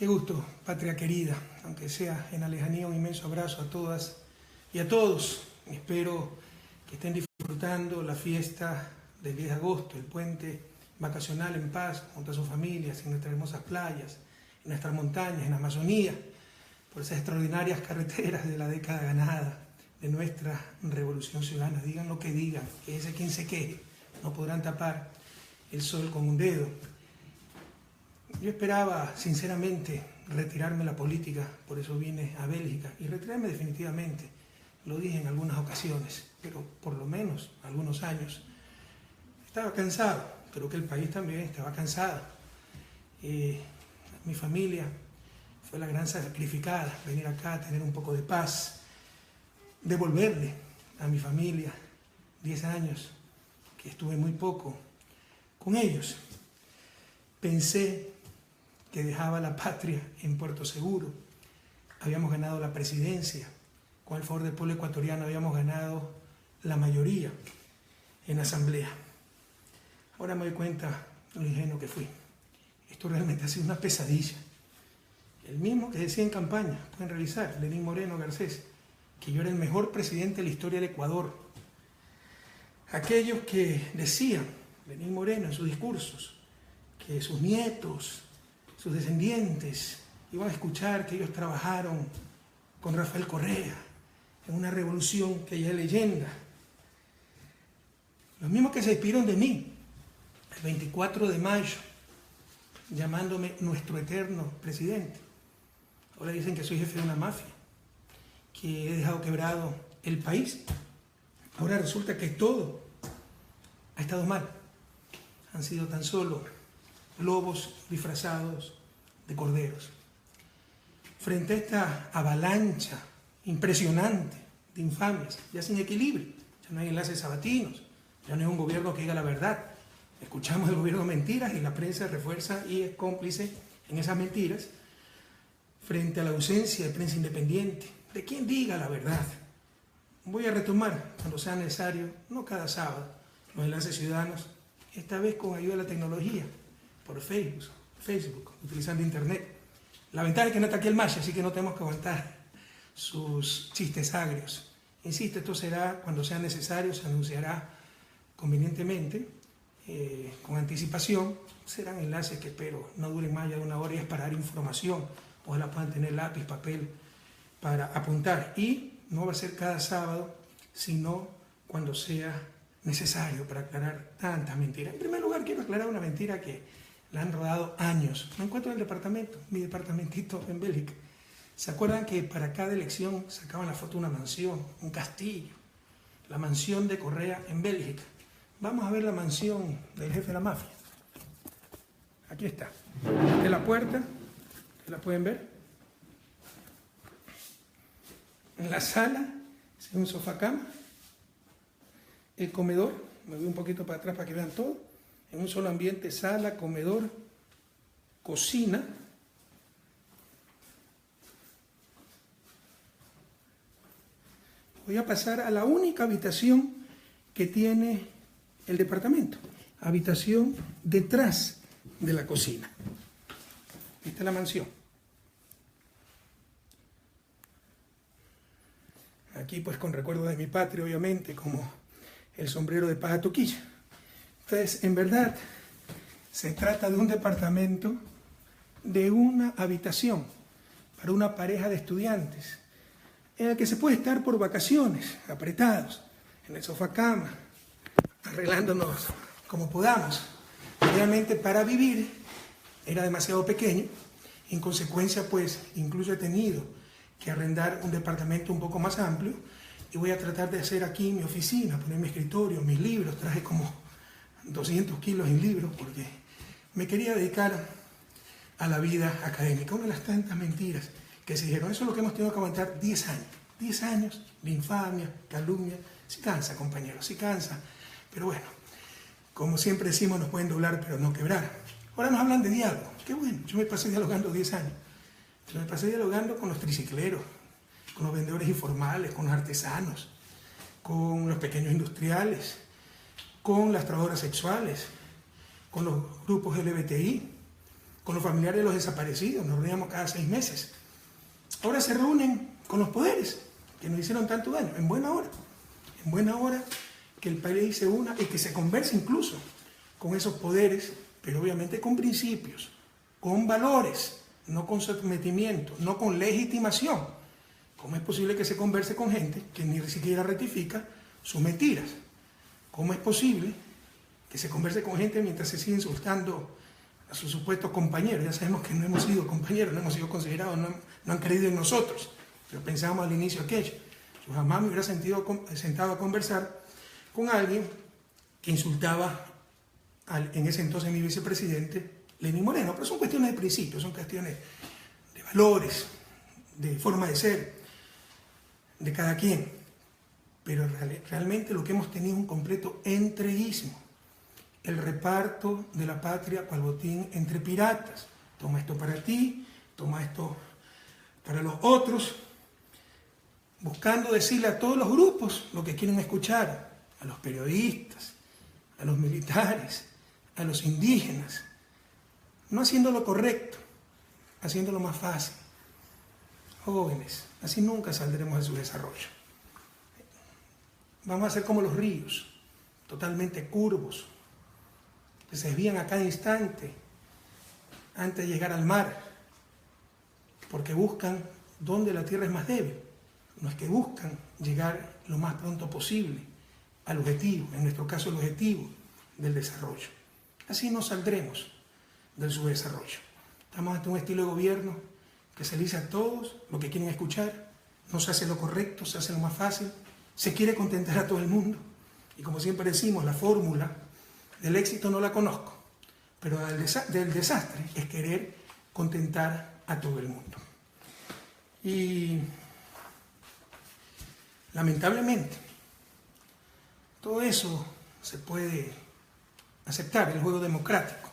Qué gusto, patria querida, aunque sea en la lejanía, un inmenso abrazo a todas y a todos. Espero que estén disfrutando la fiesta del 10 de agosto, el puente vacacional en paz, junto a sus familias, en nuestras hermosas playas, en nuestras montañas, en la Amazonía, por esas extraordinarias carreteras de la década ganada, de nuestra revolución ciudadana. Digan lo que digan, que ese quien se queje, no podrán tapar el sol con un dedo. Yo esperaba, sinceramente, retirarme de la política, por eso vine a Bélgica, y retirarme definitivamente, lo dije en algunas ocasiones, pero por lo menos algunos años. Estaba cansado, creo que el país también estaba cansado. Mi familia fue la gran sacrificada, venir acá, tener un poco de paz, devolverle a mi familia 10 años, que estuve muy poco con ellos. Pensé que dejaba la patria en Puerto Seguro. Habíamos ganado la presidencia. Con el favor del pueblo ecuatoriano habíamos ganado la mayoría en la asamblea. Ahora me doy cuenta de lo ingenuo que fui. Esto realmente ha sido una pesadilla. El mismo que decía en campaña, pueden revisar, Lenín Moreno Garcés, que yo era el mejor presidente de la historia del Ecuador. Aquellos que decían, Lenín Moreno en sus discursos, que sus nietos, sus descendientes iban a escuchar que ellos trabajaron con Rafael Correa en una revolución que ya es leyenda. Los mismos que se despidieron de mí el 24 de mayo, llamándome nuestro eterno presidente. Ahora dicen que soy jefe de una mafia, que he dejado quebrado el país. Ahora resulta que todo ha estado mal. Han sido tan solo lobos disfrazados de corderos. Frente a esta avalancha impresionante de infamias, ya sin equilibrio, ya no hay enlaces sabatinos, ya no hay un gobierno que diga la verdad. Escuchamos del gobierno mentiras y la prensa refuerza y es cómplice en esas mentiras. Frente a la ausencia de prensa independiente, de quien diga la verdad. Voy a retomar, cuando sea necesario, no cada sábado, los enlaces ciudadanos, esta vez con ayuda de la tecnología, por Facebook, utilizando internet. La ventaja es que no está aquí el Masha, así que no tenemos que aguantar sus chistes agrios. Insisto, esto será cuando sea necesario, se anunciará convenientemente, con anticipación. Serán enlaces que espero no duren más allá de una hora y es para dar información. Ojalá puedan tener lápiz, papel para apuntar. Y no va a ser cada sábado, sino cuando sea necesario para aclarar tantas mentiras. En primer lugar, quiero aclarar una mentira que la han rodado años. Me encuentro en el departamento, mi departamentito en Bélgica. ¿Se acuerdan que para cada elección sacaban la foto de una mansión, un castillo? La mansión de Correa en Bélgica. Vamos a ver la mansión del jefe de la mafia. Aquí está. Esta es la puerta, ¿la pueden ver? En la sala, es un sofá cama. El comedor, me voy un poquito para atrás para que vean todo. En un solo ambiente, sala, comedor, cocina. Voy a pasar a la única habitación que tiene el departamento. Habitación detrás de la cocina. Esta es la mansión. Aquí pues con recuerdo de mi patria, obviamente, como el sombrero de paja toquilla. Entonces, en verdad, se trata de un departamento de una habitación para una pareja de estudiantes, en el que se puede estar por vacaciones, apretados, en el sofá cama, arreglándonos como podamos. Realmente para vivir era demasiado pequeño, en consecuencia pues incluso he tenido que arrendar un departamento un poco más amplio y voy a tratar de hacer aquí mi oficina, poner mi escritorio, mis libros, traje como 200 kilos en libros porque me quería dedicar a la vida académica. Una de las tantas mentiras que se dijeron, eso es lo que hemos tenido que aguantar 10 años. 10 años de infamia, calumnia. Sí cansa, compañeros, sí cansa. Pero bueno, como siempre decimos, nos pueden doblar, pero no quebrar. Ahora nos hablan de diálogo. Qué bueno, yo me pasé dialogando 10 años. Yo me pasé dialogando con los tricicleros, con los vendedores informales, con los artesanos, con los pequeños industriales, con las trabajadoras sexuales, con los grupos LGBTI, con los familiares de los desaparecidos, nos reuníamos cada 6 meses. Ahora se reúnen con los poderes que nos hicieron tanto daño, en buena hora que el país se una y que se converse incluso con esos poderes, pero obviamente con principios, con valores, no con sometimiento, no con legitimación. ¿Cómo es posible que se converse con gente que ni siquiera rectifica sus mentiras? ¿Cómo es posible que se converse con gente mientras se sigue insultando a sus supuestos compañeros? Ya sabemos que no hemos sido compañeros, no hemos sido considerados, no han creído en nosotros, pero pensábamos al inicio aquello. Yo jamás me hubiera sentado a conversar con alguien que insultaba en ese entonces mi vicepresidente, Lenín Moreno, pero son cuestiones de principios, son cuestiones de valores, de forma de ser, de cada quien. Pero realmente lo que hemos tenido es un completo entreguismo, el reparto de la patria cual botín entre piratas. Toma esto para ti, toma esto para los otros, buscando decirle a todos los grupos lo que quieren escuchar, a los periodistas, a los militares, a los indígenas, no haciendo lo correcto, haciéndolo más fácil. Jóvenes, así nunca saldremos de su desarrollo. Vamos a ser como los ríos, totalmente curvos, que se desvían a cada instante antes de llegar al mar, porque buscan donde la tierra es más débil. No es que buscan llegar lo más pronto posible al objetivo, en nuestro caso el objetivo del desarrollo. Así no saldremos del subdesarrollo. Estamos ante un estilo de gobierno que se le dice a todos lo que quieren escuchar, no se hace lo correcto, se hace lo más fácil, se quiere contentar a todo el mundo. Y como siempre decimos, la fórmula del éxito no la conozco, pero del desastre es querer contentar a todo el mundo. Y lamentablemente, todo eso se puede aceptar, el juego democrático.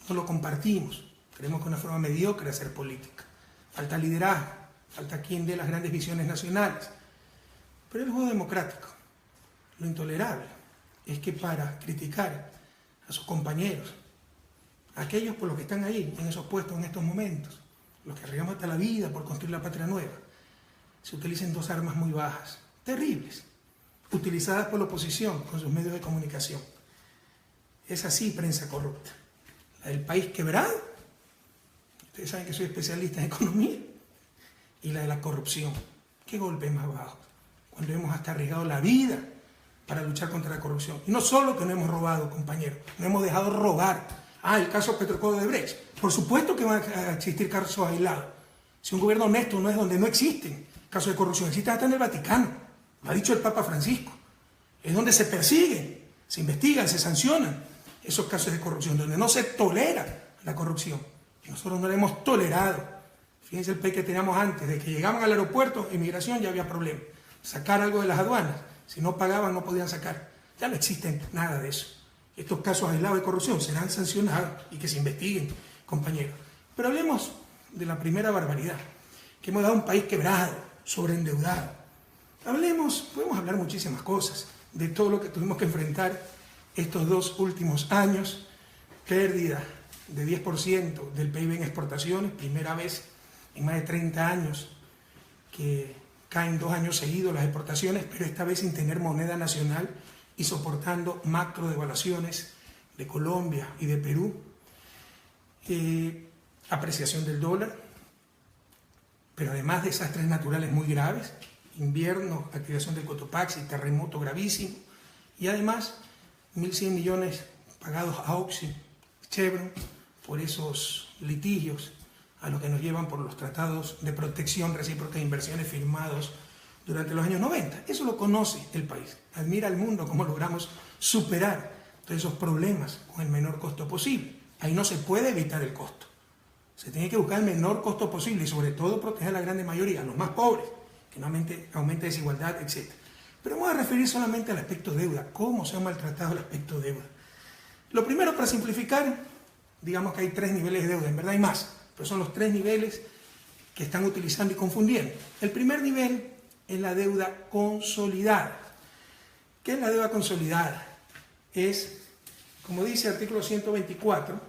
No lo compartimos, creemos que es una forma mediocre de hacer política. Falta liderazgo, falta quien dé las grandes visiones nacionales. Pero el juego democrático, lo intolerable, es que para criticar a sus compañeros, a aquellos por los que están ahí, en esos puestos en estos momentos, los que arriesgamos hasta la vida por construir la patria nueva, se utilicen 2 armas muy bajas, terribles, utilizadas por la oposición con sus medios de comunicación. Es así prensa corrupta. La del país quebrado, ustedes saben que soy especialista en economía, y la de la corrupción. ¿Qué golpe más bajo? Cuando hemos hasta arriesgado la vida para luchar contra la corrupción. Y no solo que no hemos robado, compañeros, no hemos dejado robar. El caso Petrocodo de Brecht. Por supuesto que van a existir casos aislados. Si un gobierno honesto no es donde no existen casos de corrupción, existen hasta en el Vaticano. Lo ha dicho el Papa Francisco. Es donde se persiguen, se investigan, se sancionan esos casos de corrupción, donde no se tolera la corrupción. Y nosotros no la hemos tolerado. Fíjense el país que teníamos antes, de que llegaban al aeropuerto, inmigración, ya había problema. Sacar algo de las aduanas, si no pagaban no podían sacar. Ya no existe nada de eso. Estos casos aislados de corrupción serán sancionados y que se investiguen, compañeros. Pero hablemos de la primera barbaridad, que hemos dado un país quebrado, sobreendeudado. Podemos hablar muchísimas cosas, de todo lo que tuvimos que enfrentar estos 2 últimos años, pérdida de 10% del PIB en exportaciones, primera vez en más de 30 años que caen 2 años seguidos las exportaciones, pero esta vez sin tener moneda nacional y soportando macro devaluaciones de Colombia y de Perú, apreciación del dólar, pero además desastres naturales muy graves, invierno, activación del Cotopaxi, terremoto gravísimo, y además 1.100 millones pagados a Oxy, Chevron, por esos litigios a los que nos llevan por los tratados de protección recíproca de inversiones firmados durante los años 90. Eso lo conoce el país. Admira al mundo cómo logramos superar todos esos problemas con el menor costo posible. Ahí no se puede evitar el costo. Se tiene que buscar el menor costo posible y sobre todo proteger a la grande mayoría, a los más pobres, que no aumente desigualdad, etc. Pero vamos a referir solamente al aspecto deuda, cómo se ha maltratado el aspecto deuda. Lo primero, para simplificar, digamos que hay 3 niveles de deuda, en verdad hay más, pero son los 3 niveles que están utilizando y confundiendo. El primer nivel es la deuda consolidada. ¿Qué es la deuda consolidada? Es, como dice el artículo 124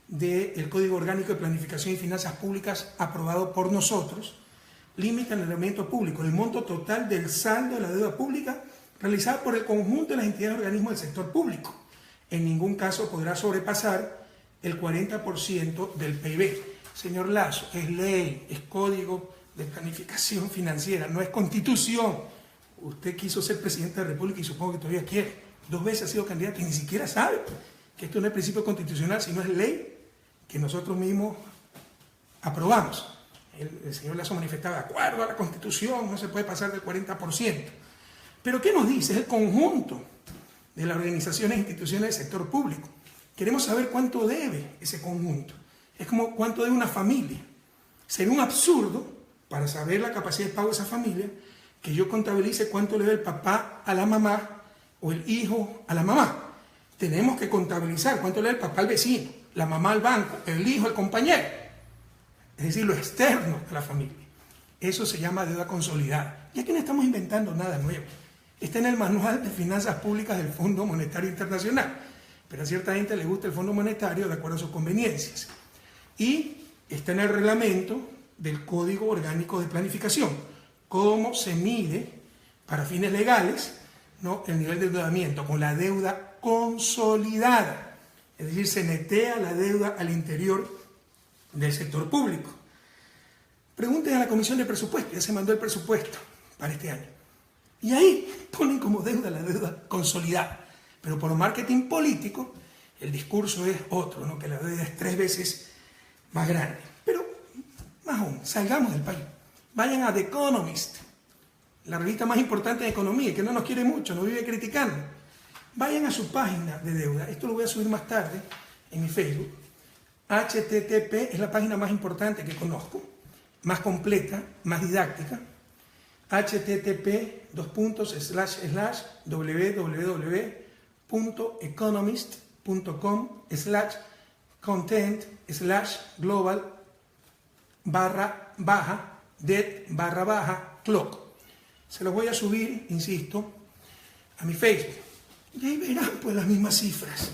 del Código Orgánico de Planificación y Finanzas Públicas aprobado por nosotros limita el endeudamiento público, el monto total del saldo de la deuda pública realizada por el conjunto de las entidades y organismos del sector público. En ningún caso podrá sobrepasar el 40% del PIB. Señor Lasso, es ley, es Código de Planificación Financiera, no es Constitución. Usted quiso ser presidente de la República y supongo que todavía quiere. 2 veces ha sido candidato y ni siquiera sabe que esto no es principio constitucional, sino es ley que nosotros mismos aprobamos. El señor Lasso manifestaba, de acuerdo a la Constitución, no se puede pasar del 40%. Pero ¿qué nos dice? Es el conjunto de las organizaciones e instituciones del sector público. Queremos saber cuánto debe ese conjunto. Es como cuánto debe una familia. Sería un absurdo, para saber la capacidad de pago de esa familia, que yo contabilice cuánto le debe el papá a la mamá o el hijo a la mamá. Tenemos que contabilizar cuánto le debe el papá al vecino, la mamá al banco, el hijo al compañero. Es decir, lo externo a la familia. Eso se llama deuda consolidada. Y aquí no estamos inventando nada nuevo. Está en el Manual de Finanzas Públicas del Fondo Monetario Internacional. Pero a cierta gente le gusta el Fondo Monetario de acuerdo a sus conveniencias. Y está en el reglamento del Código Orgánico de Planificación. Cómo se mide, para fines legales, ¿no?, el nivel de endeudamiento con la deuda consolidada. Es decir, se netea la deuda al interior del sector público. Pregunten a la Comisión de Presupuesto, ya se mandó el presupuesto para este año. Y ahí ponen como deuda la deuda consolidada. Pero por marketing político, el discurso es otro, ¿no?, que la deuda es 3 veces más grande. Pero, más aún, salgamos del país. Vayan a The Economist, la revista más importante de economía, que no nos quiere mucho, nos vive criticando. Vayan a su página de deuda. Esto lo voy a subir más tarde en mi Facebook. HTTP es la página más importante que conozco, más completa, más didáctica. http://www.economist.com/global-debt/clock. Se los voy a subir, insisto, a mi Facebook. Y ahí verán pues las mismas cifras.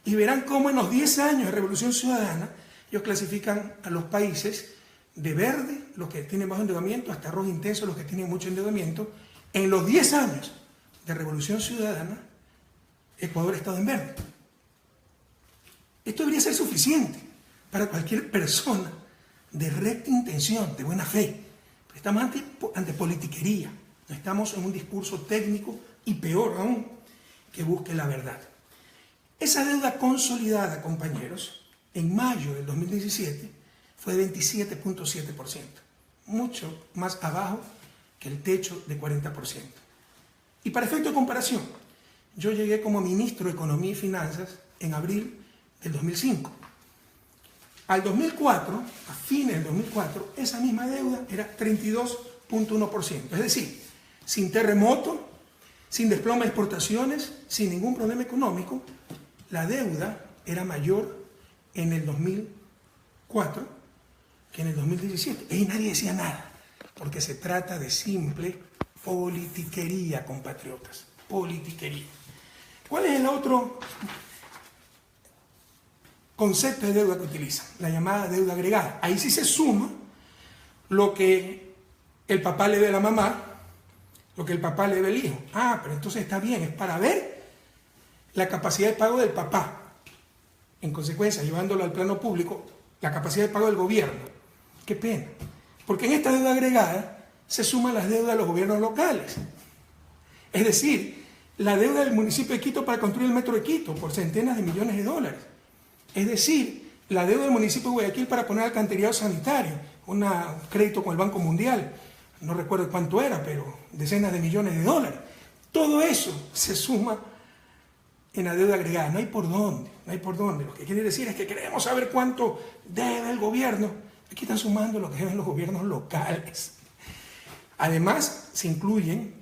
Y verán cómo en los 10 años de Revolución Ciudadana ellos clasifican a los países de verde, los que tienen bajo endeudamiento, hasta rojo intenso, los que tienen mucho endeudamiento. En los 10 años de Revolución Ciudadana, Ecuador ha estado en verde. Esto debería ser suficiente para cualquier persona de recta intención, de buena fe. Pero estamos ante politiquería, no estamos en un discurso técnico y peor aún, que busque la verdad. Esa deuda consolidada, compañeros, en mayo del 2017 fue de 27.7%, mucho más abajo que el techo de 40%. Y para efecto de comparación, yo llegué como ministro de Economía y Finanzas en abril del 2005. Al 2004, a fines del 2004, esa misma deuda era 32.1%. Es decir, sin terremoto, sin desplome de exportaciones, sin ningún problema económico, la deuda era mayor en el 2004 que en el 2017. Y nadie decía nada, porque se trata de simple politiquería, compatriotas. Politiquería. ¿Cuál es el otro concepto de deuda que utilizan? La llamada deuda agregada. Ahí sí se suma lo que el papá le debe a la mamá, lo que el papá le debe al hijo. Ah, pero entonces está bien, es para ver la capacidad de pago del papá. En consecuencia, llevándolo al plano público, la capacidad de pago del gobierno. Qué pena. Porque en esta deuda agregada se suman las deudas de los gobiernos locales. Es decir, la deuda del municipio de Quito para construir el metro de Quito por centenas de millones de dólares. Es decir, la deuda del municipio de Guayaquil para poner alcantarillado sanitario, un crédito con el Banco Mundial, no recuerdo cuánto era, pero decenas de millones de dólares. Todo eso se suma en la deuda agregada. No hay por dónde, no hay por dónde. Lo que quiere decir es que queremos saber cuánto debe el gobierno. Aquí están sumando lo que deben los gobiernos locales. Además, se incluyen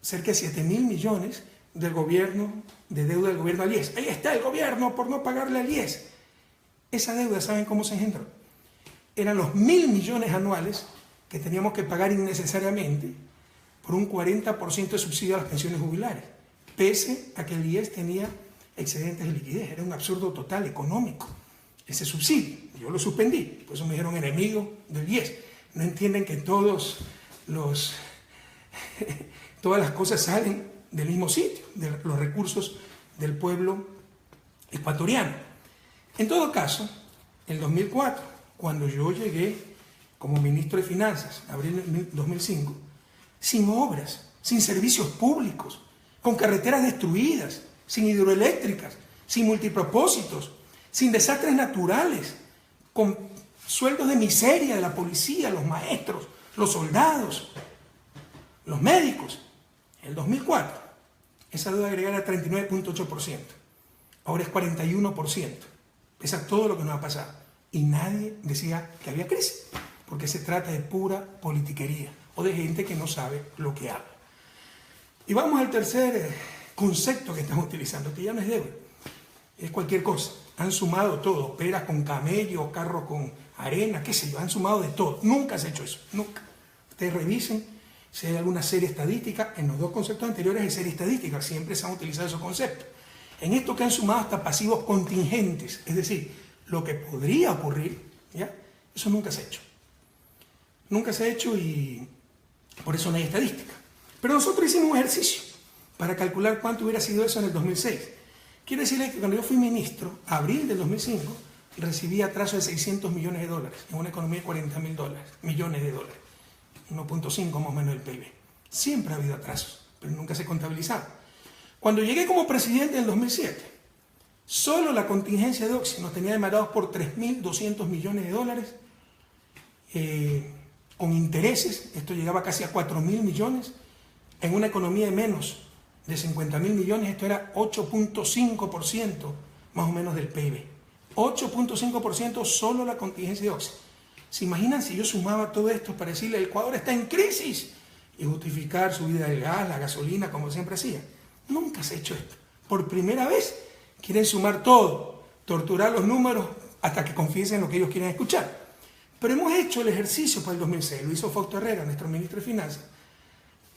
cerca de 7.000 millones del gobierno, de deuda del gobierno al IES. Ahí está el gobierno por no pagarle al IES. Esa deuda, ¿saben cómo se engendró? Eran los 1.000 millones anuales que teníamos que pagar innecesariamente por un 40% de subsidio a las pensiones jubilares, pese a que el IES tenía excedentes de liquidez. Era un absurdo total económico. ese subsidio. Yo lo suspendí, por eso me dijeron enemigo del 10. No entienden que todas las cosas salen del mismo sitio, de los recursos del pueblo ecuatoriano. En todo caso, en 2004, cuando yo llegué como ministro de Finanzas, abril de 2005, sin obras, sin servicios públicos, con carreteras destruidas, sin hidroeléctricas, sin multipropósitos, sin desastres naturales, con sueldos de miseria de la policía, los maestros, los soldados, los médicos. En el 2004, esa deuda agregada era 39.8%. Ahora es 41%. Pese a todo lo que nos ha pasado. Y nadie decía que había crisis, porque se trata de pura politiquería o de gente que no sabe lo que habla. Y vamos al tercer concepto que estamos utilizando, que ya no es deuda, es cualquier cosa. Han sumado todo, peras con camello, carro con arena, qué sé yo, han sumado de todo. Nunca se ha hecho eso, nunca. Ustedes revisen si hay alguna serie estadística. En los dos conceptos anteriores hay serie estadística, siempre se han utilizado esos conceptos. En esto que han sumado hasta pasivos contingentes, es decir, lo que podría ocurrir, ¿ya? Eso nunca se ha hecho. Nunca se ha hecho y por eso no hay estadística. Pero nosotros hicimos un ejercicio para calcular cuánto hubiera sido eso en el 2006. Quiero decirles que cuando yo fui ministro, abril del 2005, recibí atraso de $600 millones en una economía de $40 millones, 1.5 más o menos del PIB. Siempre ha habido atrasos, pero nunca se contabilizaba. Cuando llegué como presidente en el 2007, solo la contingencia de Oxy nos tenía demandados por $3.200 millones, con intereses. Esto llegaba casi a $4.000 millones. En una economía de menos de $50.000 millones, esto era 8.5% más o menos del PIB. 8.5% solo la contingencia de Oxy. ¿Se imaginan si yo sumaba todo esto para decirle el Ecuador está en crisis y justificar subida del gas, la gasolina, como siempre hacía? Nunca se ha hecho esto. Por primera vez quieren sumar todo, torturar los números hasta que confiesen lo que ellos quieren escuchar. Pero hemos hecho el ejercicio para el 2006, lo hizo Fausto Herrera, nuestro ministro de Finanzas,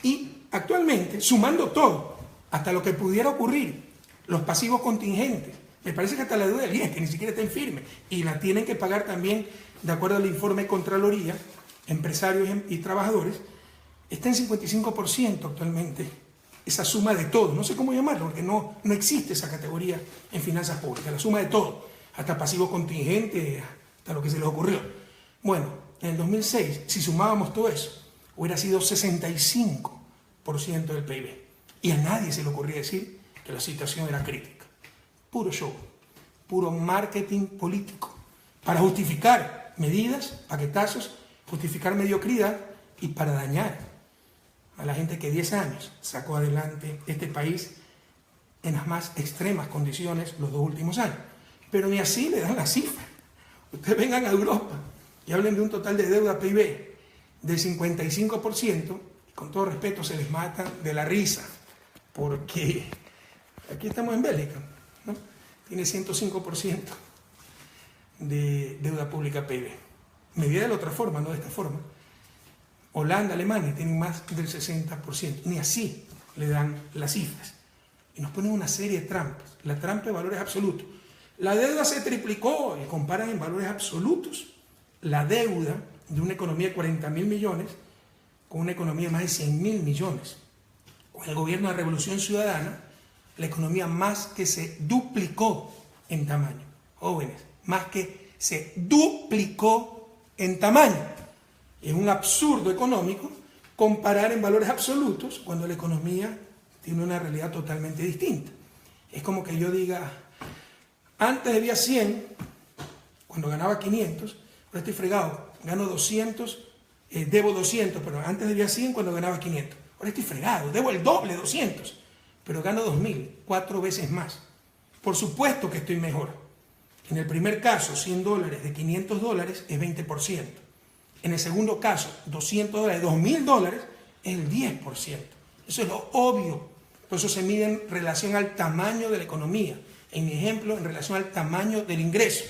y actualmente, sumando todo, hasta lo que pudiera ocurrir, los pasivos contingentes, me parece que hasta la deuda del IES, que ni siquiera está en firme, y la tienen que pagar también, de acuerdo al informe de Contraloría, empresarios y trabajadores, está en 55% actualmente, esa suma de todo, no sé cómo llamarlo, porque no existe esa categoría en finanzas públicas, la suma de todo, hasta pasivo contingente, hasta lo que se les ocurrió. Bueno, en el 2006, si sumábamos todo eso, hubiera sido 65% del PIB. Y a nadie se le ocurría decir que la situación era crítica. Puro show, puro marketing político, para justificar medidas, paquetazos, justificar mediocridad y para dañar a la gente que 10 años sacó adelante este país en las más extremas condiciones los 2 últimos años. Pero ni así le dan la cifra. Ustedes vengan a Europa y hablen de un total de deuda PIB del 55%, y con todo respeto se les mata de la risa, porque aquí estamos en Bélgica, ¿no? Tiene 105% de deuda pública PIB. Medida de la otra forma, no de esta forma. Holanda, Alemania tienen más del 60%, ni así le dan las cifras. Y nos ponen una serie de trampas, la trampa de valores absolutos. La deuda se triplicó, y comparan en valores absolutos la deuda de una economía de 40.000 millones con una economía de más de 100.000 millones. Con el gobierno de Revolución Ciudadana, la economía más que se duplicó en tamaño. Jóvenes, más que se duplicó en tamaño. Es un absurdo económico comparar en valores absolutos cuando la economía tiene una realidad totalmente distinta. Es como que yo diga, antes debía 100, cuando ganaba 500, ahora estoy fregado, gano 200, debo 200, pero antes debía 100 cuando ganaba 500. Ahora estoy fregado, debo el doble, 200, pero gano 2.000, 4 veces más. Por supuesto que estoy mejor. En el primer caso, $100 de $500 es 20%. En el segundo caso, $200 de $2.000 es el 10%. Eso es lo obvio. Por eso se mide en relación al tamaño de la economía. En mi ejemplo, en relación al tamaño del ingreso.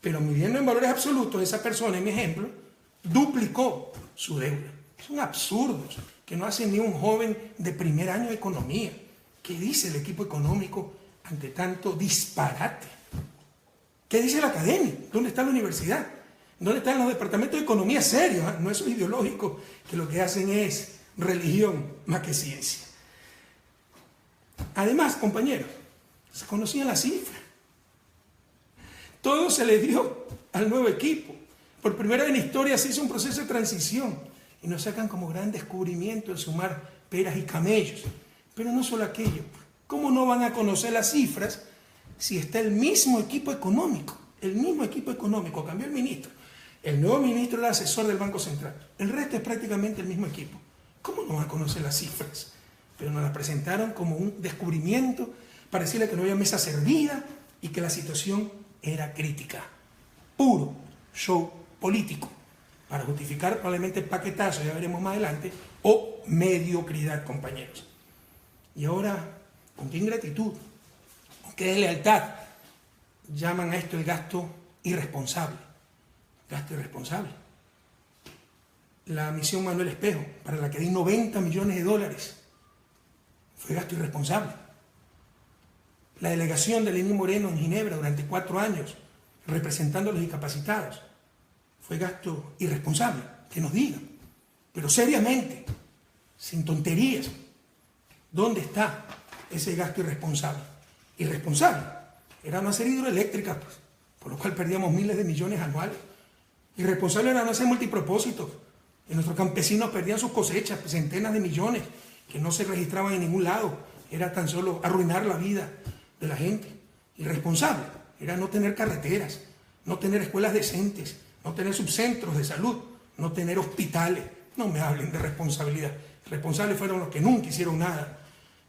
Pero midiendo en valores absolutos, esa persona, en mi ejemplo, duplicó su deuda. Son absurdos que no hace ni un joven de primer año de economía. ¿Qué dice el equipo económico ante tanto disparate? ¿Qué dice la academia? ¿Dónde está la universidad? ¿Dónde están los departamentos de economía serios? No esos ideológicos que lo que hacen es religión más que ciencia. Además, compañeros, se conocían las cifras. Todo se le dio al nuevo equipo. Por primera vez en la historia se hizo un proceso de transición y nos sacan como gran descubrimiento el sumar peras y camellos. Pero no solo aquello. ¿Cómo no van a conocer las cifras si está el mismo equipo económico? El mismo equipo económico, cambió el ministro. El nuevo ministro era asesor del Banco Central. El resto es prácticamente el mismo equipo. ¿Cómo no van a conocer las cifras? Pero nos las presentaron como un descubrimiento para decirle que no había mesa servida y que la situación era crítica. Puro show político para justificar probablemente paquetazo, ya veremos más adelante, o mediocridad, compañeros. Y ahora, ¿con qué ingratitud? ¿Con qué deslealtad llaman a esto el gasto irresponsable? Gasto irresponsable. La misión Manuel Espejo, para la que di 90 millones de dólares, fue gasto irresponsable. La delegación de Lenín Moreno en Ginebra durante 4 años, representando a los discapacitados, fue gasto irresponsable, que nos digan, pero seriamente, sin tonterías. ¿Dónde está ese gasto irresponsable? Irresponsable. Era no hacer hidroeléctricas, pues, por lo cual perdíamos miles de millones anuales. Irresponsable era no hacer multipropósitos. Y nuestros campesinos perdían sus cosechas, centenas de millones, que no se registraban en ningún lado. Era tan solo arruinar la vida de la gente. Irresponsable era no tener carreteras, no tener escuelas decentes, no tener subcentros de salud, no tener hospitales. No me hablen de responsabilidad. Responsables fueron los que nunca hicieron nada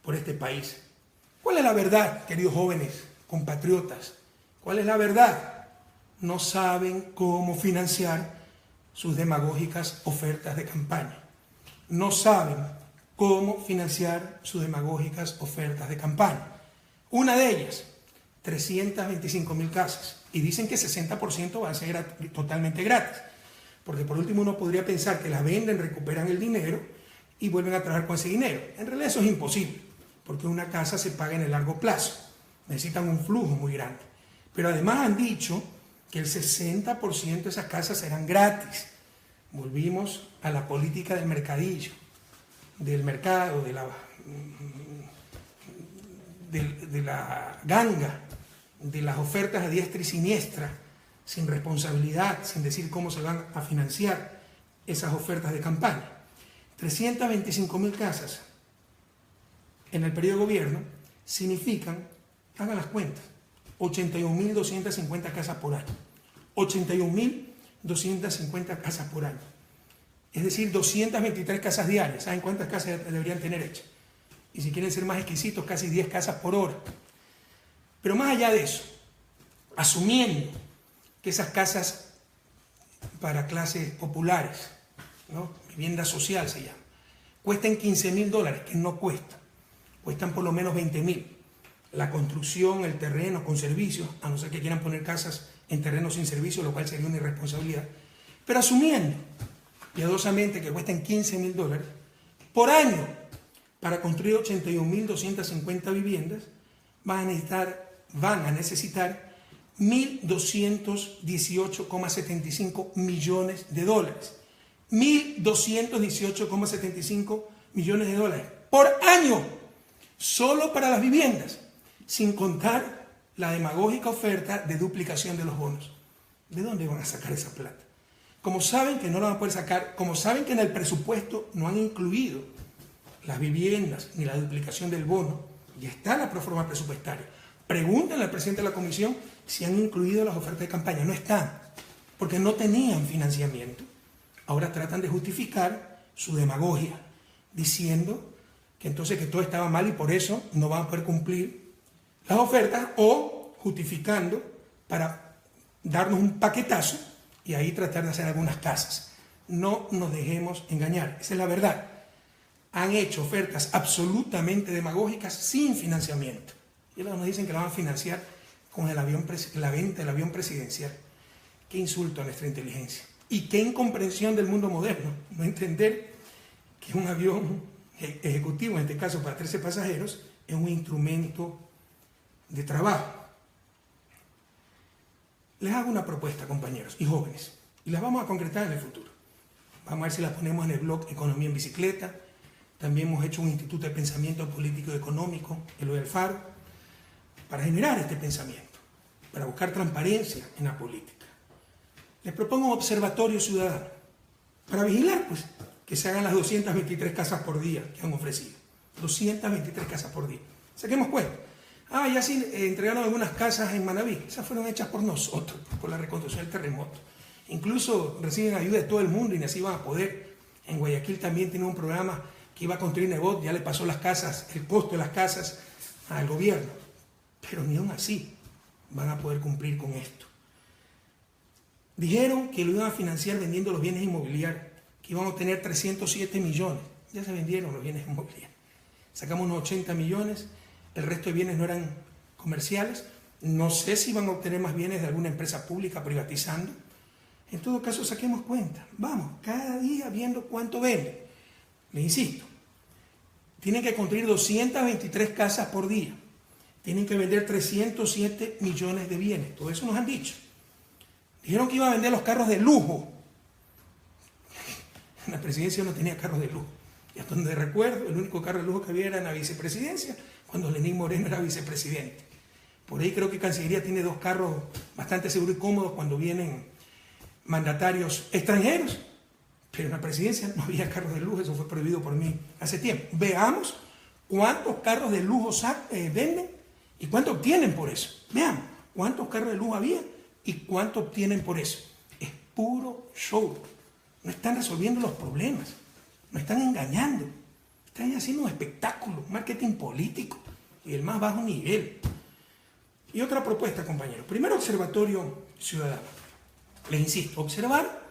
por este país. ¿Cuál es la verdad, queridos jóvenes, compatriotas? ¿Cuál es la verdad? No saben cómo financiar sus demagógicas ofertas de campaña. No saben cómo financiar sus demagógicas ofertas de campaña. Una de ellas, 325.000 casas. Y dicen que 60% va a ser totalmente gratis. Porque por último uno podría pensar que las venden, recuperan el dinero y vuelven a trabajar con ese dinero. En realidad eso es imposible, porque una casa se paga en el largo plazo. Necesitan un flujo muy grande. Pero además han dicho que el 60% de esas casas serán gratis. Volvimos a la política del mercadillo, del mercado, de la ganga, de las ofertas a diestra y siniestra, sin responsabilidad, sin decir cómo se van a financiar esas ofertas de campaña. 325.000 casas en el periodo de gobierno significan, hagan las cuentas, 81.250 casas por año. 81.250 casas por año. Es decir, 223 casas diarias. ¿Saben cuántas casas deberían tener hechas? Y si quieren ser más exquisitos, casi 10 casas por hora. Pero más allá de eso, asumiendo que esas casas para clases populares, ¿no? Vivienda social se llama, cuesten $15.000, que no cuestan, cuestan por lo menos 20.000. La construcción, el terreno con servicios, a no ser que quieran poner casas en terreno sin servicio, lo cual sería una irresponsabilidad. Pero asumiendo piadosamente que cuesten $15.000 por año para construir 81.250 viviendas, van a necesitar 1.218,75 millones de dólares. 1.218,75 millones de dólares por año, solo para las viviendas, sin contar la demagógica oferta de duplicación de los bonos. ¿De dónde van a sacar esa plata? Como saben que no la van a poder sacar, como saben que en el presupuesto no han incluido las viviendas ni la duplicación del bono, ya está la proforma presupuestaria. Pregúntenle al presidente de la comisión si han incluido las ofertas de campaña. No están, porque no tenían financiamiento. Ahora tratan de justificar su demagogia, diciendo que entonces que todo estaba mal y por eso no van a poder cumplir las ofertas, o justificando para darnos un paquetazo y ahí tratar de hacer algunas casas. No nos dejemos engañar, esa es la verdad. Han hecho ofertas absolutamente demagógicas sin financiamiento. Y luego nos dicen que la van a financiar con la venta del avión presidencial. Qué insulto a nuestra inteligencia. Y qué incomprensión del mundo moderno. No entender que un avión ejecutivo, en este caso para 13 pasajeros, es un instrumento de trabajo. Les hago una propuesta, compañeros y jóvenes, y las vamos a concretar en el futuro. Vamos a ver si las ponemos en el blog Economía en Bicicleta. También hemos hecho un instituto de pensamiento político y económico, el del Faro, para generar este pensamiento, para buscar transparencia en la política. Les propongo un observatorio ciudadano, para vigilar, pues, que se hagan las 223 casas por día que han ofrecido. 223 casas por día. Saquemos cuenta. Ya sí entregaron algunas casas en Manabí. Esas fueron hechas por nosotros, por la reconstrucción del terremoto. Incluso reciben ayuda de todo el mundo y así van a poder. En Guayaquil también tiene un programa que iba a construir Nebot, ya le pasó las casas, el costo de las casas al gobierno. Pero ni aún así van a poder cumplir con esto. Dijeron que lo iban a financiar vendiendo los bienes inmobiliarios, que iban a obtener 307 millones. Ya se vendieron los bienes inmobiliarios. Sacamos unos 80 millones, el resto de bienes no eran comerciales. No sé si van a obtener más bienes de alguna empresa pública privatizando. En todo caso, saquemos cuenta. Vamos, cada día viendo cuánto venden. Les insisto, tienen que construir 223 casas por día. Tienen que vender 307 millones de bienes. Todo eso nos han dicho. Dijeron que iba a vender los carros de lujo. La presidencia no tenía carros de lujo. Y hasta donde recuerdo, el único carro de lujo que había era en la vicepresidencia, cuando Lenín Moreno era vicepresidente. Por ahí creo que Cancillería tiene 2 carros bastante seguros y cómodos cuando vienen mandatarios extranjeros. Pero en la presidencia no había carros de lujo, eso fue prohibido por mí hace tiempo. Veamos cuántos carros de lujo venden y cuánto obtienen por eso. Veamos cuántos carros de lujo había y cuánto obtienen por eso. Es puro show. No están resolviendo los problemas. No están engañando. Están haciendo un espectáculo, marketing político y del más bajo nivel. Y otra propuesta, compañeros. Primero, observatorio ciudadano. Les insisto, observar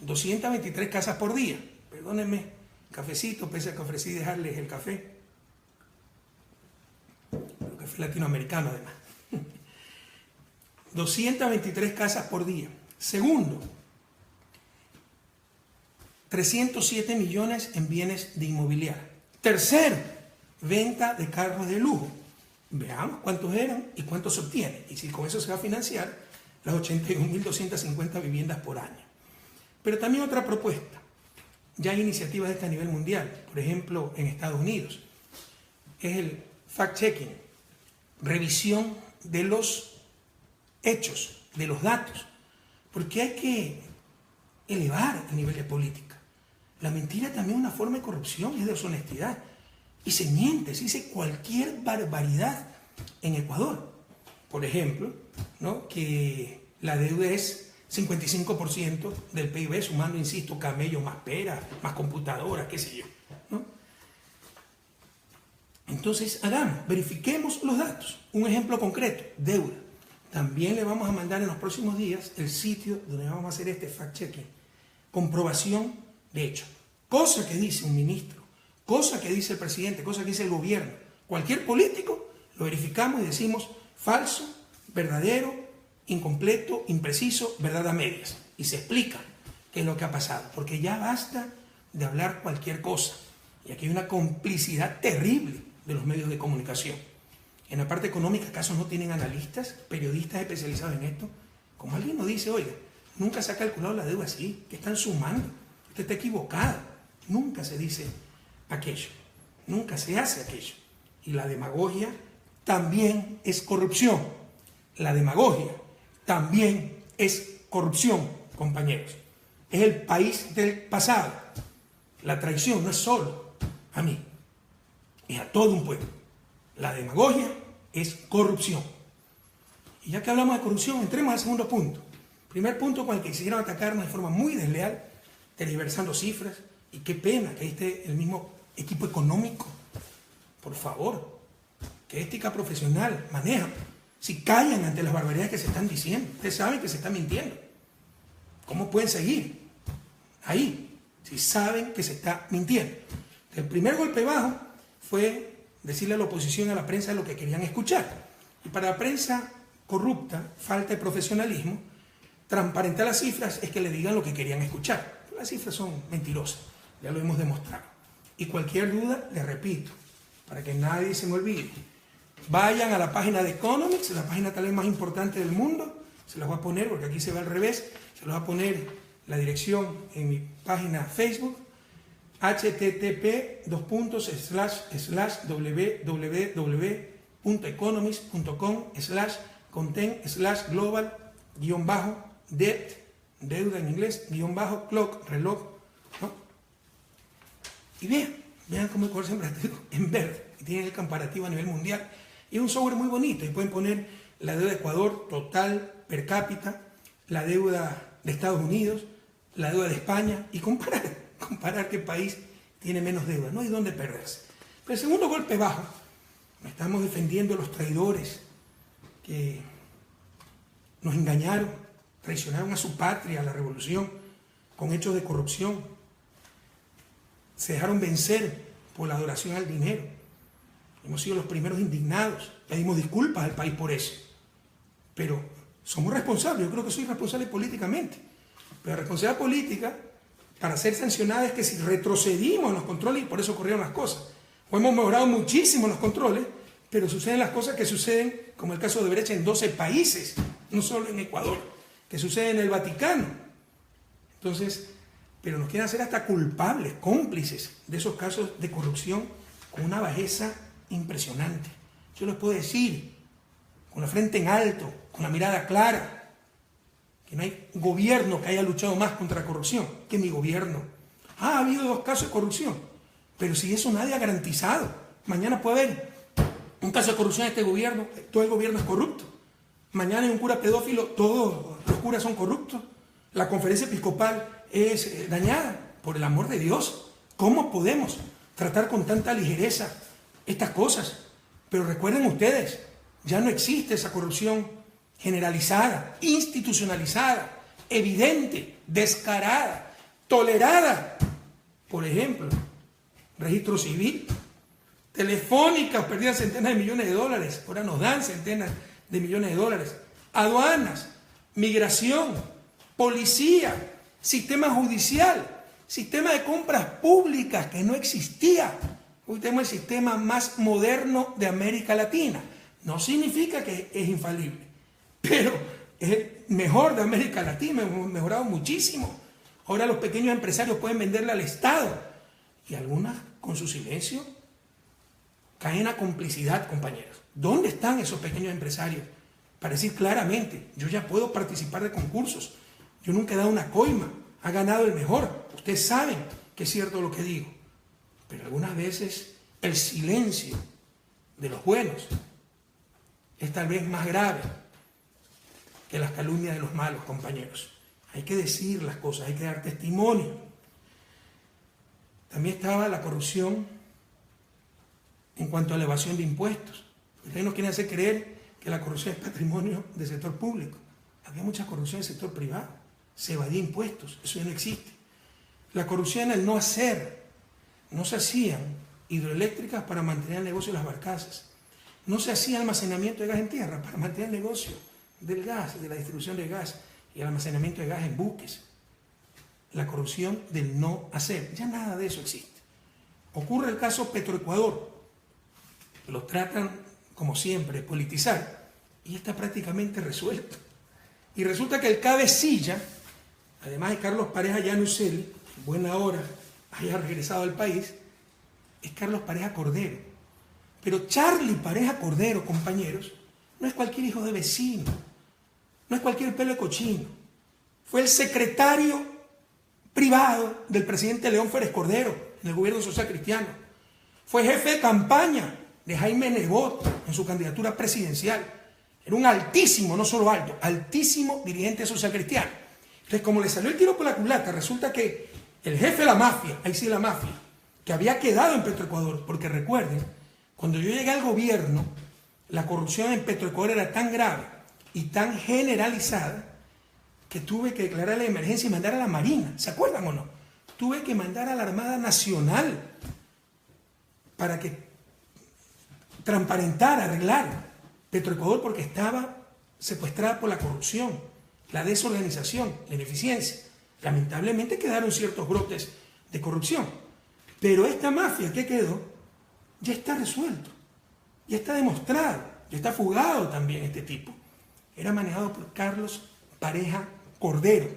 223 casas por día. Perdónenme, cafecito, pese a que ofrecí dejarles el café. El café latinoamericano, además. 223 casas por día. Segundo, 307 millones en bienes de inmobiliaria. Tercero, venta de carros de lujo. Veamos cuántos eran y cuántos se obtienen. Y si con eso se va a financiar las 81.250 viviendas por año. Pero también otra propuesta. Ya hay iniciativas de este a nivel mundial. Por ejemplo, en Estados Unidos. Es el fact-checking. Revisión de los hechos, de los datos. Porque hay que elevar el nivel de política. La mentira también es una forma de corrupción, es de deshonestidad. Y se miente, se dice cualquier barbaridad en Ecuador. Por ejemplo, ¿no?, que la deuda es 55% del PIB, sumando, insisto, camellos, más peras, más computadoras, qué sé yo, ¿no? Entonces, verifiquemos los datos. Un ejemplo concreto, deuda. También le vamos a mandar en los próximos días el sitio donde vamos a hacer este fact-checking. Comprobación de hecho. Cosa que dice un ministro, cosa que dice el presidente, cosa que dice el gobierno, cualquier político, lo verificamos y decimos falso, verdadero, incompleto, impreciso, verdad a medias. Y se explica qué es lo que ha pasado. Porque ya basta de hablar cualquier cosa. Y aquí hay una complicidad terrible de los medios de comunicación. En la parte económica, ¿acaso no tienen analistas, periodistas especializados en esto? Como alguien nos dice, oiga, nunca se ha calculado la deuda así, que están sumando, usted está equivocado. Nunca se dice aquello, nunca se hace aquello. Y la demagogia también es corrupción. La demagogia también es corrupción, compañeros. Es el país del pasado. La traición no es solo a mí, es a todo un pueblo. La demagogia es corrupción. Y ya que hablamos de corrupción, entremos al segundo punto. Primer punto con el que quisieron atacarnos de forma muy desleal, tergiversando cifras. Y qué pena que esté el mismo equipo económico. Por favor, qué ética profesional manejan. Si callan ante las barbaridades que se están diciendo, ustedes saben que se está mintiendo. ¿Cómo pueden seguir ahí si saben que se está mintiendo? El primer golpe bajo fue decirle a la oposición y a la prensa lo que querían escuchar. Y para la prensa corrupta, falta de profesionalismo, transparentar las cifras es que le digan lo que querían escuchar. Las cifras son mentirosas, ya lo hemos demostrado. Y cualquier duda, les repito, para que nadie se me olvide, vayan a la página de Economics, la página tal vez más importante del mundo, se las voy a poner porque aquí se va al revés, se los voy a poner la dirección en mi página Facebook, http://www.economist.com/content/global-debt, deuda en inglés, _clock, reloj, ¿no? Y vean cómo Ecuador siempre está en verde, y tienen el comparativo a nivel mundial, y es un software muy bonito, y pueden poner la deuda de Ecuador total, per cápita, la deuda de Estados Unidos, la deuda de España, y comparar qué país tiene menos deuda, no hay dónde perderse. Pero el segundo golpe bajo, estamos defendiendo a los traidores que nos engañaron, traicionaron a su patria, a la revolución, con hechos de corrupción, se dejaron vencer por la adoración al dinero. Hemos sido los primeros indignados, pedimos disculpas al país por eso, pero somos responsables. Yo creo que soy responsable políticamente, pero la responsabilidad política para ser sancionada es que si retrocedimos en los controles, y por eso ocurrieron las cosas, o hemos mejorado muchísimo los controles, pero suceden las cosas que suceden, como el caso de Brecht, en 12 países, no solo en Ecuador, que sucede en el Vaticano. Entonces, pero nos quieren hacer hasta culpables, cómplices de esos casos de corrupción con una bajeza impresionante. Yo les puedo decir, con la frente en alto, con la mirada clara, que no hay gobierno que haya luchado más contra la corrupción que mi gobierno. Ha habido 2 casos de corrupción, pero si eso nadie ha garantizado. Mañana puede haber un caso de corrupción en este gobierno, todo el gobierno es corrupto. Mañana hay un cura pedófilo, todos los curas son corruptos. La conferencia episcopal es dañada. Por el amor de Dios, ¿cómo podemos tratar con tanta ligereza estas cosas? Pero recuerden ustedes, ya no existe esa corrupción generalizada, institucionalizada, evidente, descarada, tolerada. Por ejemplo, registro civil, Telefónica, perdían centenas de millones de dólares, ahora nos dan centenas de millones de dólares. Aduanas, migración, policía, sistema judicial, sistema de compras públicas que no existía. Hoy tenemos el sistema más moderno de América Latina. No significa que es infalible, pero es el mejor de América Latina, hemos mejorado muchísimo. Ahora los pequeños empresarios pueden venderle al Estado y algunas con su silencio caen a complicidad, compañeros. ¿Dónde están esos pequeños empresarios? Para decir claramente, yo ya puedo participar de concursos, yo nunca he dado una coima, ha ganado el mejor. Ustedes saben que es cierto lo que digo, pero algunas veces el silencio de los buenos es tal vez más grave que las calumnias de los malos, compañeros. Hay que decir las cosas, hay que dar testimonio. También estaba la corrupción en cuanto a la evasión de impuestos. Ustedes nos quieren hacer creer que la corrupción es patrimonio del sector público. Había mucha corrupción en el sector privado. Se evadía impuestos, eso ya no existe. La corrupción en el no hacer. No se hacían hidroeléctricas para mantener el negocio de las barcazas. No se hacía almacenamiento de gas en tierra para mantener el negocio del gas, de la distribución de gas y el almacenamiento de gas en buques. La corrupción del no hacer. Ya nada de eso existe. Ocurre el caso Petroecuador. Lo tratan, como siempre, de politizar y está prácticamente resuelto. Y resulta que el cabecilla, además de Carlos Pareja Llanuselli, en buena hora haya regresado al país, es Carlos Pareja Cordero. Pero Charlie Pareja Cordero, compañeros, no es cualquier hijo de vecino, no es cualquier pelo de cochino. Fue el secretario privado del presidente León Férez Cordero en el gobierno social cristiano. Fue jefe de campaña de Jaime Nebot en su candidatura presidencial. Era un altísimo, no solo alto, altísimo dirigente social cristiano. Entonces, como le salió el tiro por la culata, resulta que el jefe de la mafia, ahí sí la mafia, que había quedado en Petroecuador, porque recuerden, cuando yo llegué al gobierno, la corrupción en Petroecuador era tan grave y tan generalizada que tuve que declarar la emergencia y mandar a la Marina. ¿Se acuerdan o no? Tuve que mandar a la Armada Nacional para que transparentara, arreglara Petroecuador, porque estaba secuestrada por la corrupción, la desorganización, la ineficiencia. Lamentablemente quedaron ciertos brotes de corrupción, pero esta mafia que quedó ya está resuelto, ya está demostrado, ya está fugado también este tipo. era manejado por Carlos Pareja Cordero,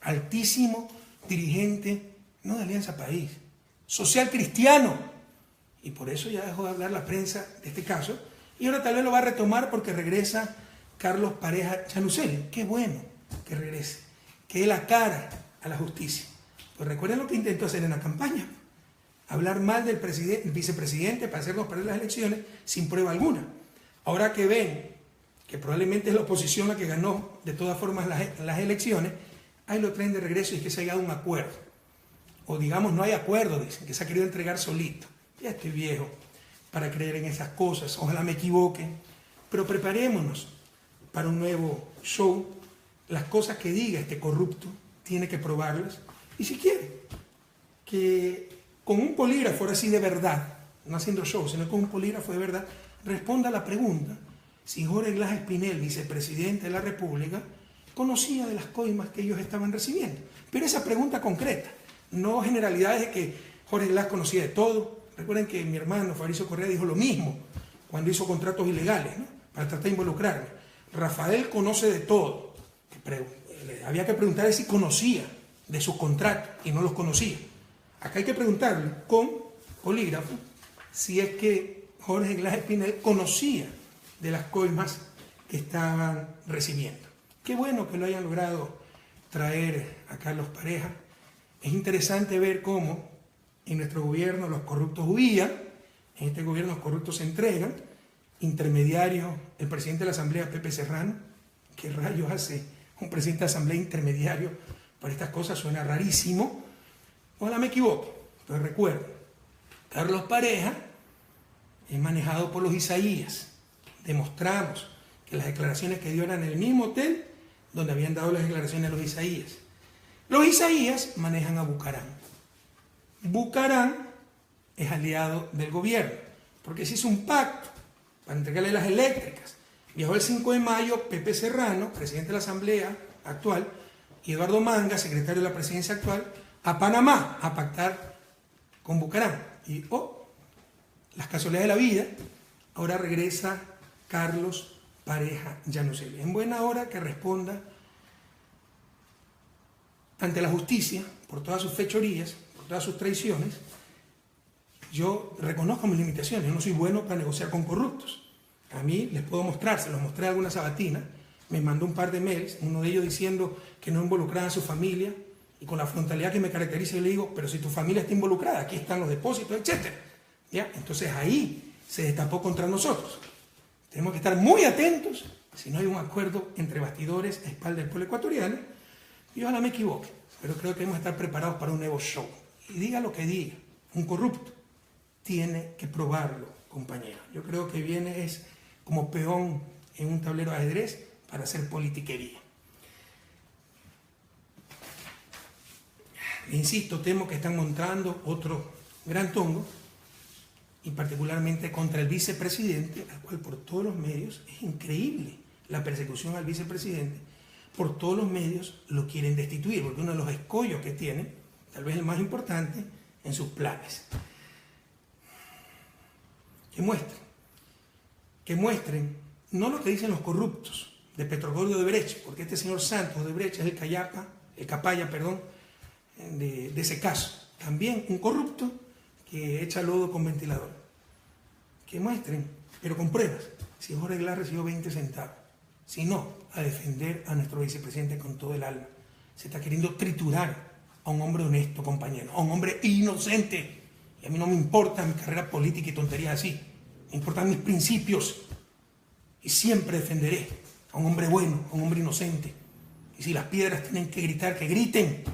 altísimo dirigente, no de Alianza País, social cristiano. Y por eso ya dejó de hablar la prensa de este caso. Y ahora tal vez lo va a retomar porque regresa Carlos Pareja Yanuseli. Qué bueno que regrese, que dé la cara a la justicia. Pues recuerden lo que intentó hacer en la campaña. Hablar mal del vicepresidente para hacernos perder las elecciones sin prueba alguna. Ahora que ven que probablemente es la oposición la que ganó de todas formas las elecciones, ahí lo traen de regreso y es que se haya dado un acuerdo. O digamos, no hay acuerdo, dicen, que se ha querido entregar solito. Ya estoy viejo para creer en esas cosas, ojalá me equivoque, pero preparémonos para un nuevo show. Las cosas que diga este corrupto tiene que probarlas, y si quiere que con un polígrafo, ahora sí de verdad, no haciendo show, sino con un polígrafo de verdad, responda a la pregunta si Jorge Glass Espinel, vicepresidente de la República, conocía de las coimas que ellos estaban recibiendo. Pero esa pregunta concreta, no generalidades de que Jorge Glass conocía de todo. Recuerden que mi hermano Fabricio Correa dijo lo mismo cuando hizo contratos ilegales, ¿no?, para tratar de involucrarme. Rafael conoce de todo. Había que preguntarle si conocía de sus contratos y no los conocía. Acá hay que preguntarle con polígrafo si es que Jorge Glass Espinel conocía de las coimas que estaban recibiendo. Qué bueno que lo hayan logrado traer a Carlos Pareja. Es interesante ver cómo en nuestro gobierno los corruptos huían, en este gobierno los corruptos se entregan. Intermediario, el presidente de la Asamblea, Pepe Serrano. ¿Qué rayos hace un presidente de la Asamblea intermediario para estas cosas? Suena rarísimo. Ojalá me equivoque, pero recuerdo, Carlos Pareja es manejado por los Isaías. Demostramos que las declaraciones que dio eran en el mismo hotel donde habían dado las declaraciones los Isaías. Los Isaías manejan a Bucarán. Bucarán es aliado del gobierno, porque se hizo un pacto para entregarle las eléctricas. Viajó el 5 de mayo Pepe Serrano, presidente de la Asamblea actual, y Eduardo Manga, secretario de la presidencia actual, a Panamá a pactar con Bucarán. Y las casualidades de la vida, ahora regresa Carlos Pareja Yanuseli. En buena hora que responda ante la justicia por todas sus fechorías, por todas sus traiciones. Yo reconozco mis limitaciones, yo no soy bueno para negociar con corruptos. A mí les puedo mostrar, se los mostré alguna sabatina, me mandó un par de mails, uno de ellos diciendo que no involucraba a su familia, y con la frontalidad que me caracteriza yo le digo, pero si tu familia está involucrada, aquí están los depósitos, etc. ¿Ya? Entonces ahí se destapó contra nosotros. Tenemos que estar muy atentos si no hay un acuerdo entre bastidores a espaldas del pueblo ecuatoriano. Y ojalá me equivoque, pero creo que debemos estar preparados para un nuevo show. Y diga lo que diga, un corrupto tiene que probarlo, compañero. Yo creo que viene es como peón en un tablero de ajedrez para hacer politiquería. Insisto, temo que están montando otro gran tongo, y particularmente contra el vicepresidente, al cual por todos los medios, es increíble la persecución al vicepresidente, por todos los medios lo quieren destituir, porque uno de los escollos que tiene, tal vez el más importante, en sus planes. Que muestren no lo que dicen los corruptos de Petrogordo de Odebrecht, porque este señor Santos Odebrecht es el capaya de ese caso. También un corrupto que echa lodo con ventilador. Que muestren, pero con pruebas, si Jorge Glass recibió 20 centavos. Si no, a defender a nuestro vicepresidente con todo el alma. Se está queriendo triturar a un hombre honesto, compañero, a un hombre inocente. Y a mí no me importa mi carrera política y tonterías así. Me importan mis principios. Y siempre defenderé a un hombre bueno, a un hombre inocente. Y si las piedras tienen que gritar, que griten.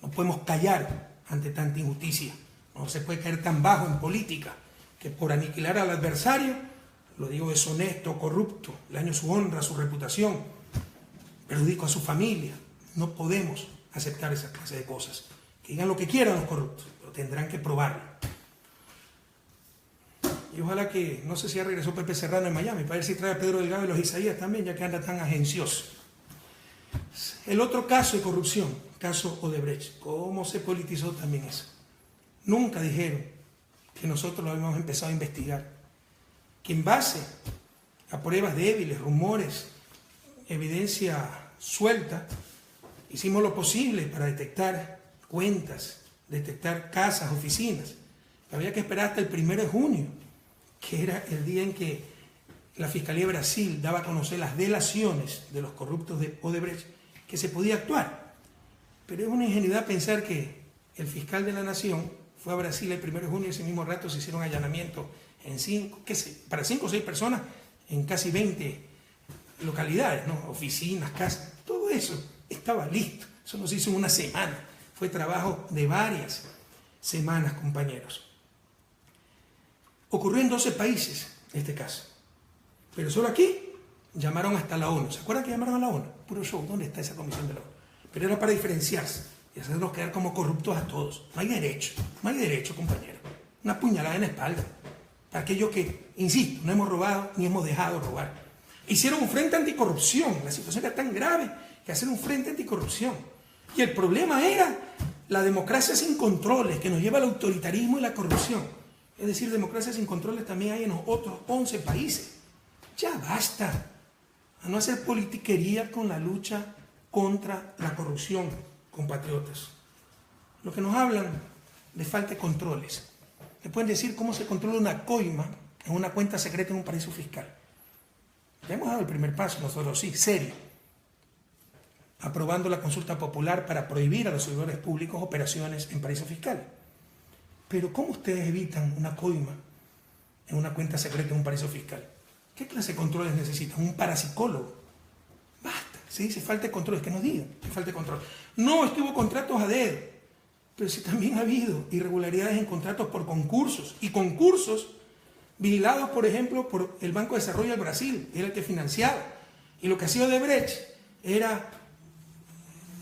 No podemos callar ante tanta injusticia. No se puede caer tan bajo en política que por aniquilar al adversario, lo digo deshonesto, corrupto, le daño su honra, su reputación, perjudico a su familia. No podemos aceptar esa clase de cosas. Que digan lo que quieran los corruptos, pero tendrán que probarlo. Y ojalá que, no sé si ya regresó Pepe Serrano en Miami, para ver si trae a Pedro Delgado y los Isaías también, ya que anda tan agencioso. El otro caso de corrupción, caso Odebrecht, ¿cómo se politizó también eso? Nunca dijeron que nosotros lo habíamos empezado a investigar, que en base a pruebas débiles, rumores evidencia suelta, hicimos lo posible para detectar cuentas, detectar casas, oficinas. Había que esperar hasta el 1 de junio, que era el día en que la Fiscalía de Brasil daba a conocer las delaciones de los corruptos de Odebrecht, que se podía actuar. Pero es una ingenuidad pensar que el fiscal de la Nación fue a Brasil el 1 de junio y ese mismo rato se hicieron allanamientos para 5 o 6 personas en casi 20 localidades, ¿no? Oficinas, casas, todo eso estaba listo. Eso no se hizo en una semana, fue trabajo de varias semanas, compañeros. Ocurrió en 12 países este caso, pero solo aquí llamaron hasta la ONU. ¿Se acuerdan que llamaron a la ONU? Puro show, ¿dónde está esa comisión de la ONU? Pero era para diferenciarse y hacernos quedar como corruptos a todos. No hay derecho, compañeros. Una puñalada en la espalda. Para aquellos que, insisto, no hemos robado ni hemos dejado robar. Hicieron un frente anticorrupción. La situación era tan grave que hacer un frente anticorrupción. Y el problema era la democracia sin controles, que nos lleva al autoritarismo y la corrupción. Es decir, democracia sin controles también hay en los otros 11 países. Ya basta a no hacer politiquería con la lucha contra la corrupción, compatriotas. Lo que nos hablan de falta de controles. Le pueden decir cómo se controla una coima en una cuenta secreta en un paraíso fiscal. Ya hemos dado el primer paso, nosotros sí, serio. Aprobando la consulta popular para prohibir a los servidores públicos operaciones en paraísos fiscales. Pero ¿cómo ustedes evitan una coima en una cuenta secreta en un paraíso fiscal? ¿Qué clase de controles necesitan? ¿Un parapsicólogo? Basta, se dice falta de control, es que nos digan que falta de control. No, es que hubo contratos a dedo, pero sí también ha habido irregularidades en contratos por concursos, y concursos vigilados, por ejemplo, por el Banco de Desarrollo del Brasil, era el que financiaba. Y lo que hacía Odebrecht era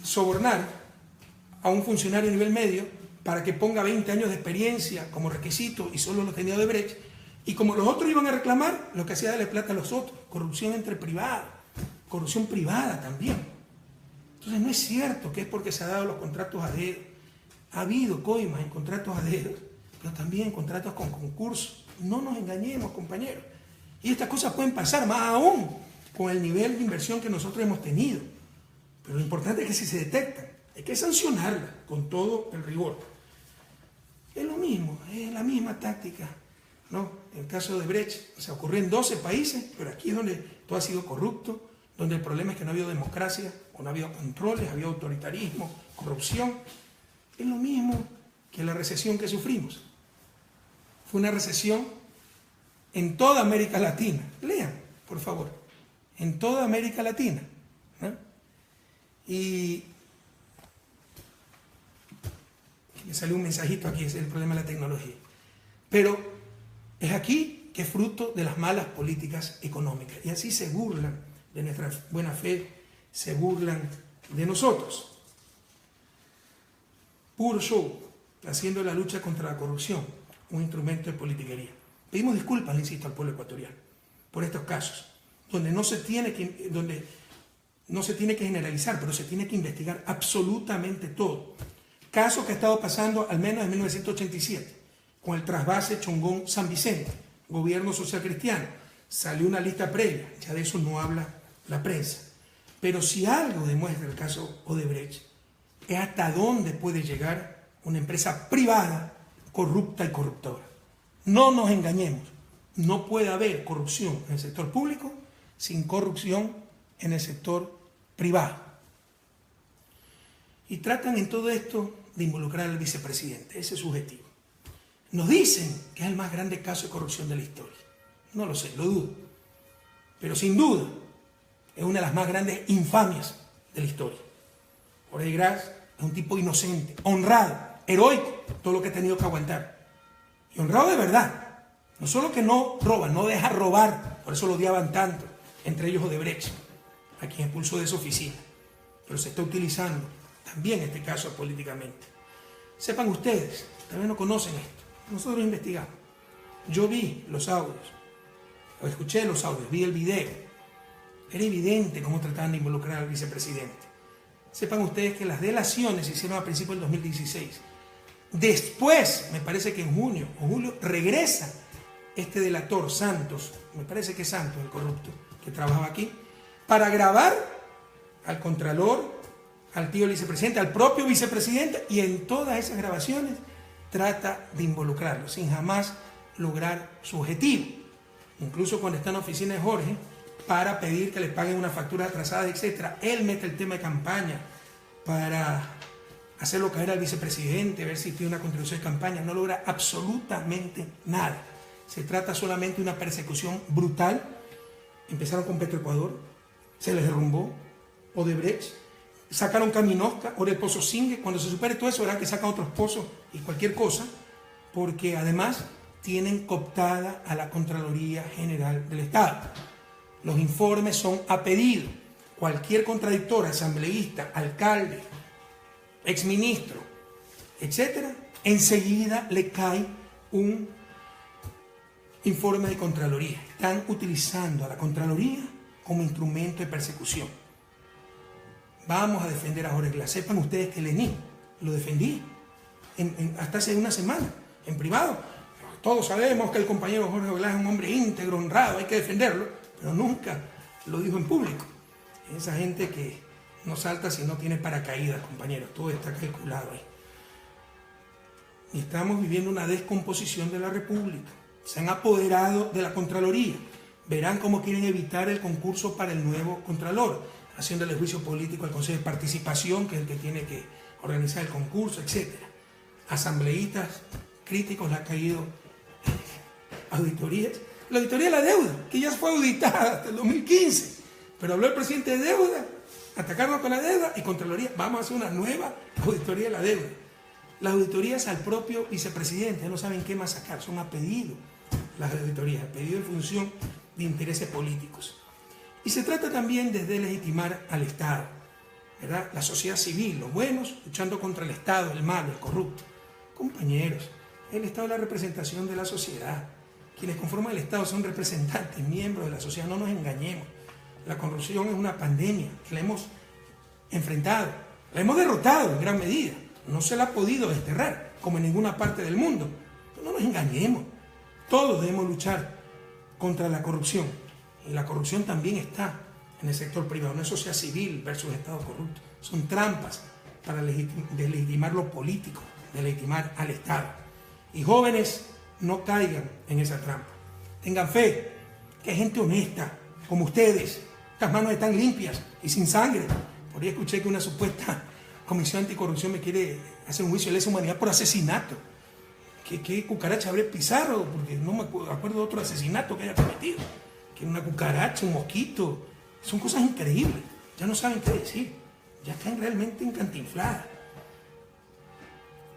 sobornar a un funcionario a nivel medio para que ponga 20 años de experiencia como requisito y solo lo tenía Odebrecht, y como los otros iban a reclamar, lo que hacía era darle plata a los otros, corrupción entre privados, corrupción privada también. Entonces no es cierto que es porque se han dado los contratos a dedo. Ha habido coimas en contratos a dedo, pero también en contratos con concursos. No nos engañemos, compañeros. Y estas cosas pueden pasar, más aún con el nivel de inversión que nosotros hemos tenido. Pero lo importante es que si se detectan, hay que sancionarlas con todo el rigor. Es lo mismo, es la misma táctica, ¿no? En el caso de Odebrecht, o sea, ocurrió en 12 países, pero aquí es donde todo ha sido corrupto, donde el problema es que no ha habido democracia, o no ha habido controles, ha habido autoritarismo, corrupción. Es lo mismo que la recesión que sufrimos. Fue una recesión en toda América Latina. Lean, por favor. En toda América Latina, ¿no? Y me salió un mensajito aquí, ese es el problema de la tecnología. Pero es aquí que es fruto de las malas políticas económicas. Y así se burlan de nuestra buena fe, se burlan de nosotros. Puro show, haciendo la lucha contra la corrupción un instrumento de politiquería. Pedimos disculpas, le insisto, al pueblo ecuatoriano por estos casos, donde no se tiene que generalizar, pero se tiene que investigar absolutamente todo. Caso que ha estado pasando al menos en 1987, con el trasvase Chongón-San Vicente, gobierno social cristiano. Salió una lista previa, ya de eso no habla la prensa. Pero si algo demuestra el caso Odebrecht, es hasta dónde puede llegar una empresa privada corrupta y corruptora. No nos engañemos, no puede haber corrupción en el sector público sin corrupción en el sector privado. Y tratan en todo esto de involucrar al vicepresidente, ese es su objetivo. Nos dicen que es el más grande caso de corrupción de la historia. No lo sé, lo dudo. Pero sin duda es una de las más grandes infamias de la historia. Odebrecht es un tipo inocente, honrado, heroico, todo lo que ha tenido que aguantar. Y honrado de verdad. No solo que no roba, no deja robar, por eso lo odiaban tanto, entre ellos Odebrecht, a quien expulsó de su oficina. Pero se está utilizando también este caso políticamente. Sepan ustedes, tal vez no conocen esto, nosotros investigamos. Yo vi los audios, o escuché los audios, vi el video. Era evidente cómo trataban de involucrar al vicepresidente. Sepan ustedes que las delaciones se hicieron a principios del 2016. Después, me parece que en junio o julio, regresa este delator, Santos, me parece que es Santos, el corrupto, que trabajaba aquí, para grabar al contralor, al tío vicepresidente, al propio vicepresidente, y en todas esas grabaciones trata de involucrarlo, sin jamás lograr su objetivo. Incluso cuando está en la oficina de Jorge, para pedir que le paguen unas facturas atrasadas, etc., él mete el tema de campaña para hacerlo caer al vicepresidente, ver si tiene una contribución de campaña. No logra absolutamente nada. Se trata solamente de una persecución brutal. Empezaron con Petroecuador, se les derrumbó Odebrecht, sacaron Caminosca, ahora el Pozo Singue. Cuando se supere todo eso, verán que sacan otros pozos y cualquier cosa, porque además tienen cooptada a la Contraloría General del Estado. Los informes son a pedido. Cualquier contradictor, asambleísta, alcalde, exministro, etcétera, enseguida le cae un informe de Contraloría. Están utilizando a la Contraloría como instrumento de persecución. Vamos a defender a Jorge Glass. Sepan ustedes que Lenín lo defendí hasta hace una semana, en privado. Todos sabemos que el compañero Jorge Glass es un hombre íntegro, honrado, hay que defenderlo, pero nunca lo dijo en público. Esa gente que no salta si no tiene paracaídas, compañeros, todo está calculado ahí. Y estamos viviendo una descomposición de la República. Se han apoderado de la Contraloría. Verán cómo quieren evitar el concurso para el nuevo Contralor, haciéndole juicio político al Consejo de Participación, que es el que tiene que organizar el concurso, etc. Asambleístas críticos le ha caído auditorías. La auditoría de la deuda, que ya fue auditada hasta el 2015, pero habló el presidente de deuda, atacarnos con la deuda, y Contraloría, vamos a hacer una nueva auditoría de la deuda. Las auditorías al propio vicepresidente, no saben qué más sacar, son a pedido las auditorías, a pedido en función de intereses políticos. Y se trata también de deslegitimar al Estado, ¿verdad? La sociedad civil, los buenos, luchando contra el Estado, el malo, el corrupto. Compañeros, el Estado es la representación de la sociedad. Quienes conforman el Estado son representantes, miembros de la sociedad, no nos engañemos. La corrupción es una pandemia que la hemos enfrentado, la hemos derrotado en gran medida. No se la ha podido desterrar, como en ninguna parte del mundo. Pero no nos engañemos. Todos debemos luchar contra la corrupción. Y la corrupción también está en el sector privado. No es sociedad civil versus Estado corrupto. Son trampas para deslegitimar lo político, deslegitimar al Estado. Y jóvenes, no caigan en esa trampa. Tengan fe, que hay gente honesta, como ustedes. Las manos están limpias y sin sangre. Por ahí escuché que una supuesta Comisión Anticorrupción me quiere hacer un juicio de lesa humanidad por asesinato. ¿Qué cucaracha habré Pizarro? Porque no me acuerdo de otro asesinato que haya cometido. Que una cucaracha, un mosquito. Son cosas increíbles. Ya no saben qué decir. Ya están realmente encantinfladas.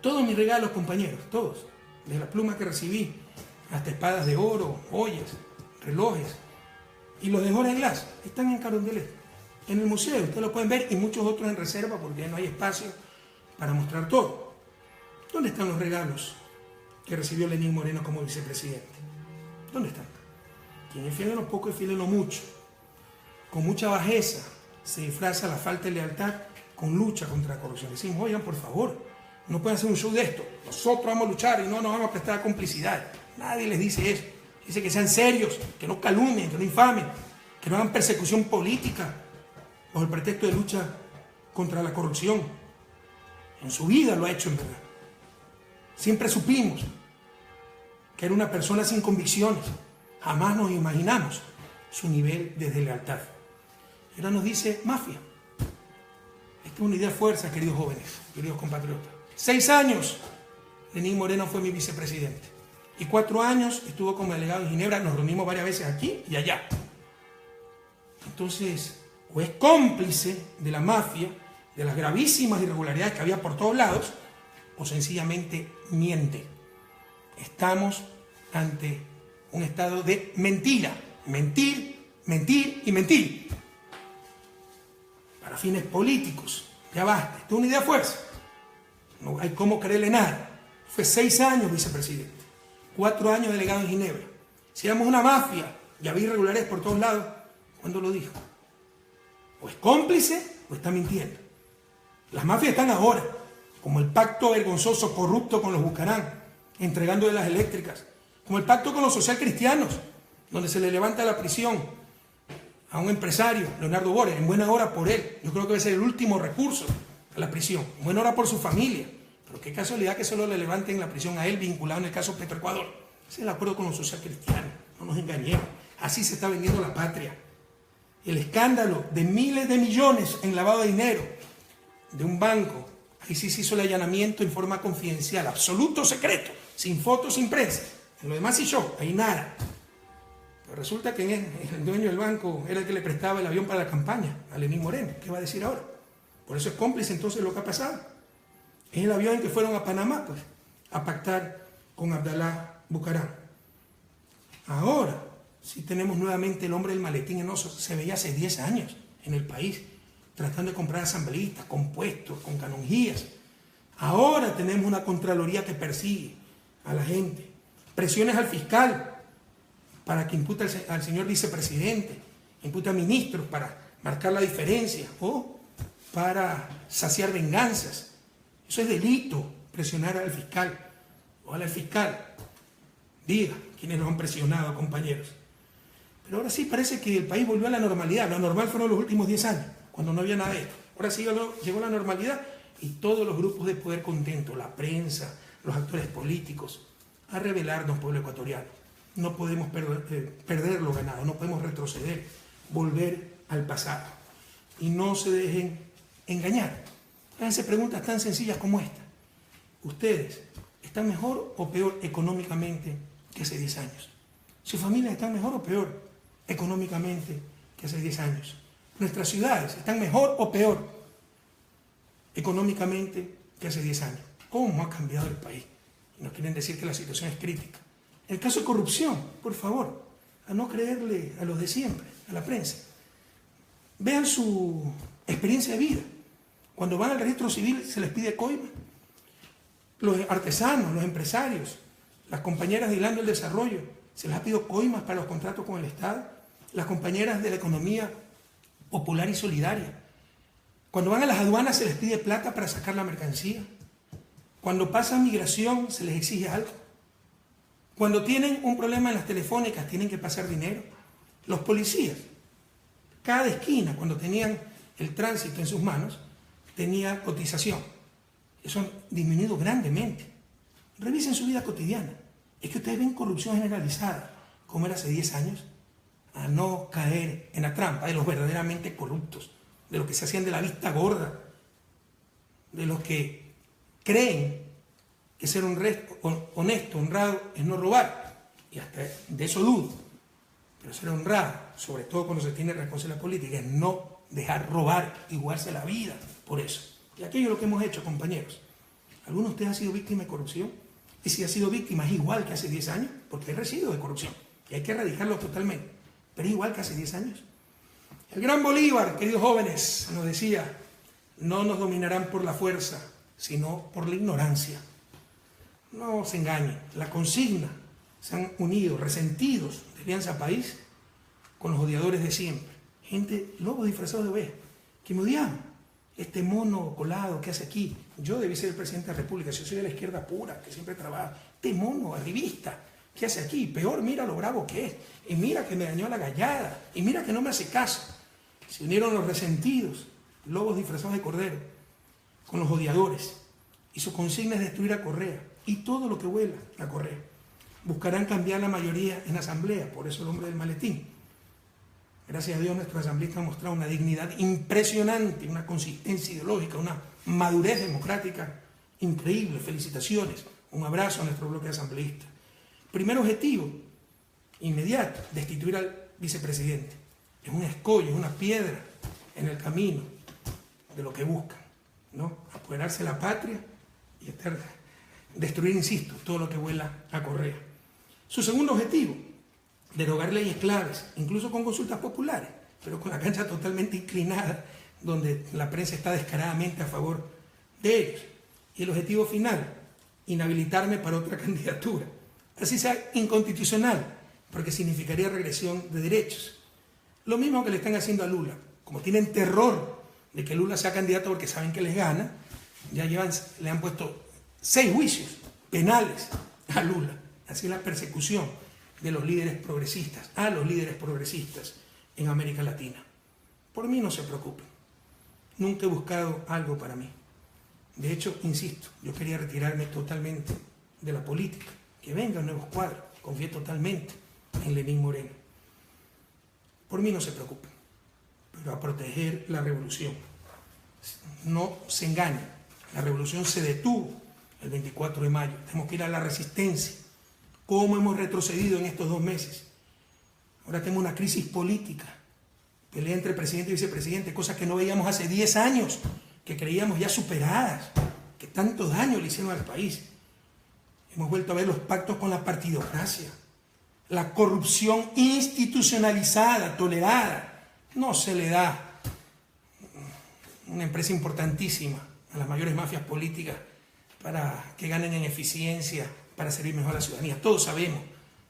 Todos mis regalos, compañeros, todos. De la pluma que recibí, hasta espadas de oro, ollas, relojes. Y los de Jorge Glass están en Carondelet, en el museo. Ustedes lo pueden ver, y muchos otros en reserva porque no hay espacio para mostrar todo. ¿Dónde están los regalos que recibió Lenín Moreno como vicepresidente? ¿Dónde están? Quien es fiel en lo poco es fiel en lo mucho. Con mucha bajeza se disfraza la falta de lealtad con lucha contra la corrupción. Decimos, oigan, por favor, no pueden hacer un show de esto. Nosotros vamos a luchar y no nos vamos a prestar complicidad. Nadie les dice eso. Dice que sean serios, que no calumnien, que no infamen, que no hagan persecución política bajo el pretexto de lucha contra la corrupción. En su vida lo ha hecho, en verdad. Siempre supimos que era una persona sin convicciones. Jamás nos imaginamos su nivel de deslealtad. Y ahora nos dice mafia. Esta es una idea de fuerza, queridos jóvenes, queridos compatriotas. 6 años Lenín Moreno fue mi vicepresidente. Y 4 años estuvo como delegado en Ginebra. Nos reunimos varias veces aquí y allá. Entonces, o es cómplice de la mafia, de las gravísimas irregularidades que había por todos lados, o sencillamente miente. Estamos ante un estado de mentira. Mentir, mentir y mentir. Para fines políticos. Ya basta. Esto es una idea de fuerza. No hay cómo creerle nada. Fue 6 años vicepresidente. 4 años delegado en Ginebra. Si éramos una mafia y había irregularidades por todos lados, ¿cuándo lo dijo? O es cómplice o está mintiendo. Las mafias están ahora, como el pacto vergonzoso, corrupto con los Bucarán, entregándole las eléctricas, como el pacto con los socialcristianos, donde se le levanta la prisión a un empresario, Leonardo Boria, en buena hora por él. Yo creo que va a ser el último recurso a la prisión. En buena hora por su familia. Pero qué casualidad que solo le levanten la prisión a él vinculado en el caso Petroecuador. Ese es el acuerdo con los socialcristianos. No nos engañemos. Así se está vendiendo la patria. El escándalo de miles de millones en lavado de dinero de un banco. Ahí sí se hizo el allanamiento en forma confidencial, absoluto secreto, sin fotos, sin prensa. En lo demás sí yo, ahí nada. Pero resulta que el dueño del banco era el que le prestaba el avión para la campaña a Lenín Moreno. ¿Qué va a decir ahora? Por eso es cómplice entonces lo que ha pasado. Es el avión en que fueron a Panamá, pues, a pactar con Abdalá Bucaram. Ahora sí tenemos nuevamente el hombre del maletín en oso. Se veía hace 10 años en el país, tratando de comprar asambleístas, con puestos, con canonjías. Ahora tenemos una Contraloría que persigue a la gente. Presiones al fiscal para que impute al señor vicepresidente, impute a ministros para marcar la diferencia o para saciar venganzas. Eso es delito, presionar al fiscal. Ojalá el fiscal diga quiénes lo han presionado, compañeros. Pero ahora sí parece que el país volvió a la normalidad. Lo normal fueron los últimos 10 años, cuando no había nada de esto. Ahora sí llegó la normalidad y todos los grupos de poder contentos, la prensa, los actores políticos, a revelarnos, pueblo ecuatoriano. No podemos perder lo ganado, no podemos retroceder, volver al pasado. Y no se dejen engañar. Háganse preguntas tan sencillas como esta. ¿Ustedes están mejor o peor económicamente que hace 10 años? ¿Sus familias están mejor o peor económicamente que hace 10 años? ¿Nuestras ciudades están mejor o peor económicamente que hace 10 años? ¿Cómo ha cambiado el país? Y nos quieren decir que la situación es crítica. En el caso de corrupción, por favor, a no creerle a los de siempre, a la prensa. Vean su experiencia de vida. Cuando van al registro civil se les pide coima. Los artesanos, los empresarios, las compañeras de Hilando el Desarrollo, se les ha pedido coimas para los contratos con el Estado. Las compañeras de la economía popular y solidaria. Cuando van a las aduanas se les pide plata para sacar la mercancía. Cuando pasan migración se les exige algo. Cuando tienen un problema en las telefónicas tienen que pasar dinero. Los policías, cada esquina, cuando tenían el tránsito en sus manos, tenía cotización. Eso ha disminuido grandemente. Revisen su vida cotidiana. Es que ustedes ven corrupción generalizada, como era hace 10 años, a no caer en la trampa de los verdaderamente corruptos, de los que se hacían de la vista gorda, de los que creen que ser honesto, honrado, es no robar. Y hasta de eso dudo. Pero ser honrado, sobre todo cuando se tiene responsabilidad política, es no dejar robar y jugarse la vida por eso. Y aquello es lo que hemos hecho, compañeros. ¿Alguno de ustedes ha sido víctima de corrupción? Y si ha sido víctima es igual que hace 10 años, porque hay residuos de corrupción y hay que erradicarlo totalmente. Pero es igual que hace 10 años. El gran Bolívar, queridos jóvenes, nos decía, no nos dominarán por la fuerza, sino por la ignorancia. No se engañen, la consigna, se han unido resentidos de Alianza País con los odiadores de siempre. Gente, lobos disfrazados de ovejas, que me odiaban. Este mono colado que hace aquí, yo debí ser el presidente de la República, yo soy de la izquierda pura, que siempre trabaja. Este mono arribista, ¿qué hace aquí? Peor, mira lo bravo que es, y mira que me dañó la gallada, y mira que no me hace caso. Se unieron los resentidos, lobos disfrazados de cordero, con los odiadores, y su consigna es destruir a Correa, y todo lo que vuela a Correa. Buscarán cambiar la mayoría en la asamblea, por eso el hombre del maletín. Gracias a Dios nuestro asambleísta ha mostrado una dignidad impresionante, una consistencia ideológica, una madurez democrática increíble. Felicitaciones, un abrazo a nuestro bloque de asambleístas. Primer objetivo, inmediato, destituir al vicepresidente. Es un escollo, es una piedra en el camino de lo que buscan, ¿no? Apoderarse de la patria y destruir, insisto, todo lo que vuela a Correa. Su segundo objetivo, derogar leyes claves, incluso con consultas populares, pero con la cancha totalmente inclinada, donde la prensa está descaradamente a favor de ellos. Y el objetivo final, inhabilitarme para otra candidatura. Así sea inconstitucional, porque significaría regresión de derechos. Lo mismo que le están haciendo a Lula. Como tienen terror de que Lula sea candidato porque saben que les gana, ya le han puesto 6 juicios penales a Lula. Así es la persecución de los líderes progresistas, a los líderes progresistas en América Latina. Por mí no se preocupen. Nunca he buscado algo para mí. De hecho, insisto, yo quería retirarme totalmente de la política. Que vengan nuevos cuadros. Confié totalmente en Lenín Moreno. Por mí no se preocupen, pero a proteger la revolución. No se engañen, la revolución se detuvo el 24 de mayo. Tenemos que ir a la resistencia. ¿Cómo hemos retrocedido en estos 2 meses? Ahora tenemos una crisis política, pelea entre presidente y vicepresidente, cosas que no veíamos hace 10 años, que creíamos ya superadas, que tanto daño le hicieron al país. Hemos vuelto a ver los pactos con la partidocracia, la corrupción institucionalizada, tolerada. No se le da una empresa importantísima a las mayores mafias políticas para que ganen en eficiencia, para servir mejor a la ciudadanía. Todos sabemos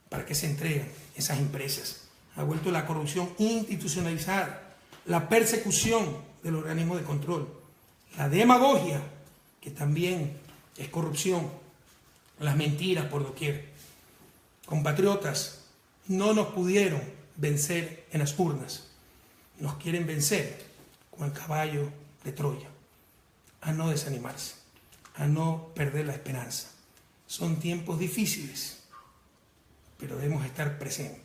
para qué se entregan esas empresas. Ha vuelto la corrupción institucionalizada, la persecución del organismo de control, la demagogia, que también es corrupción, las mentiras por doquier. Compatriotas, no nos pudieron vencer en las urnas. Nos quieren vencer con el caballo de Troya. A no desanimarse, a no perder la esperanza. Son tiempos difíciles, pero debemos estar presentes.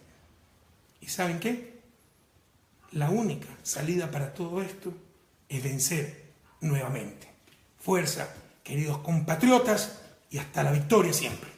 ¿Y saben qué? La única salida para todo esto es vencer nuevamente. Fuerza, queridos compatriotas, y hasta la victoria siempre.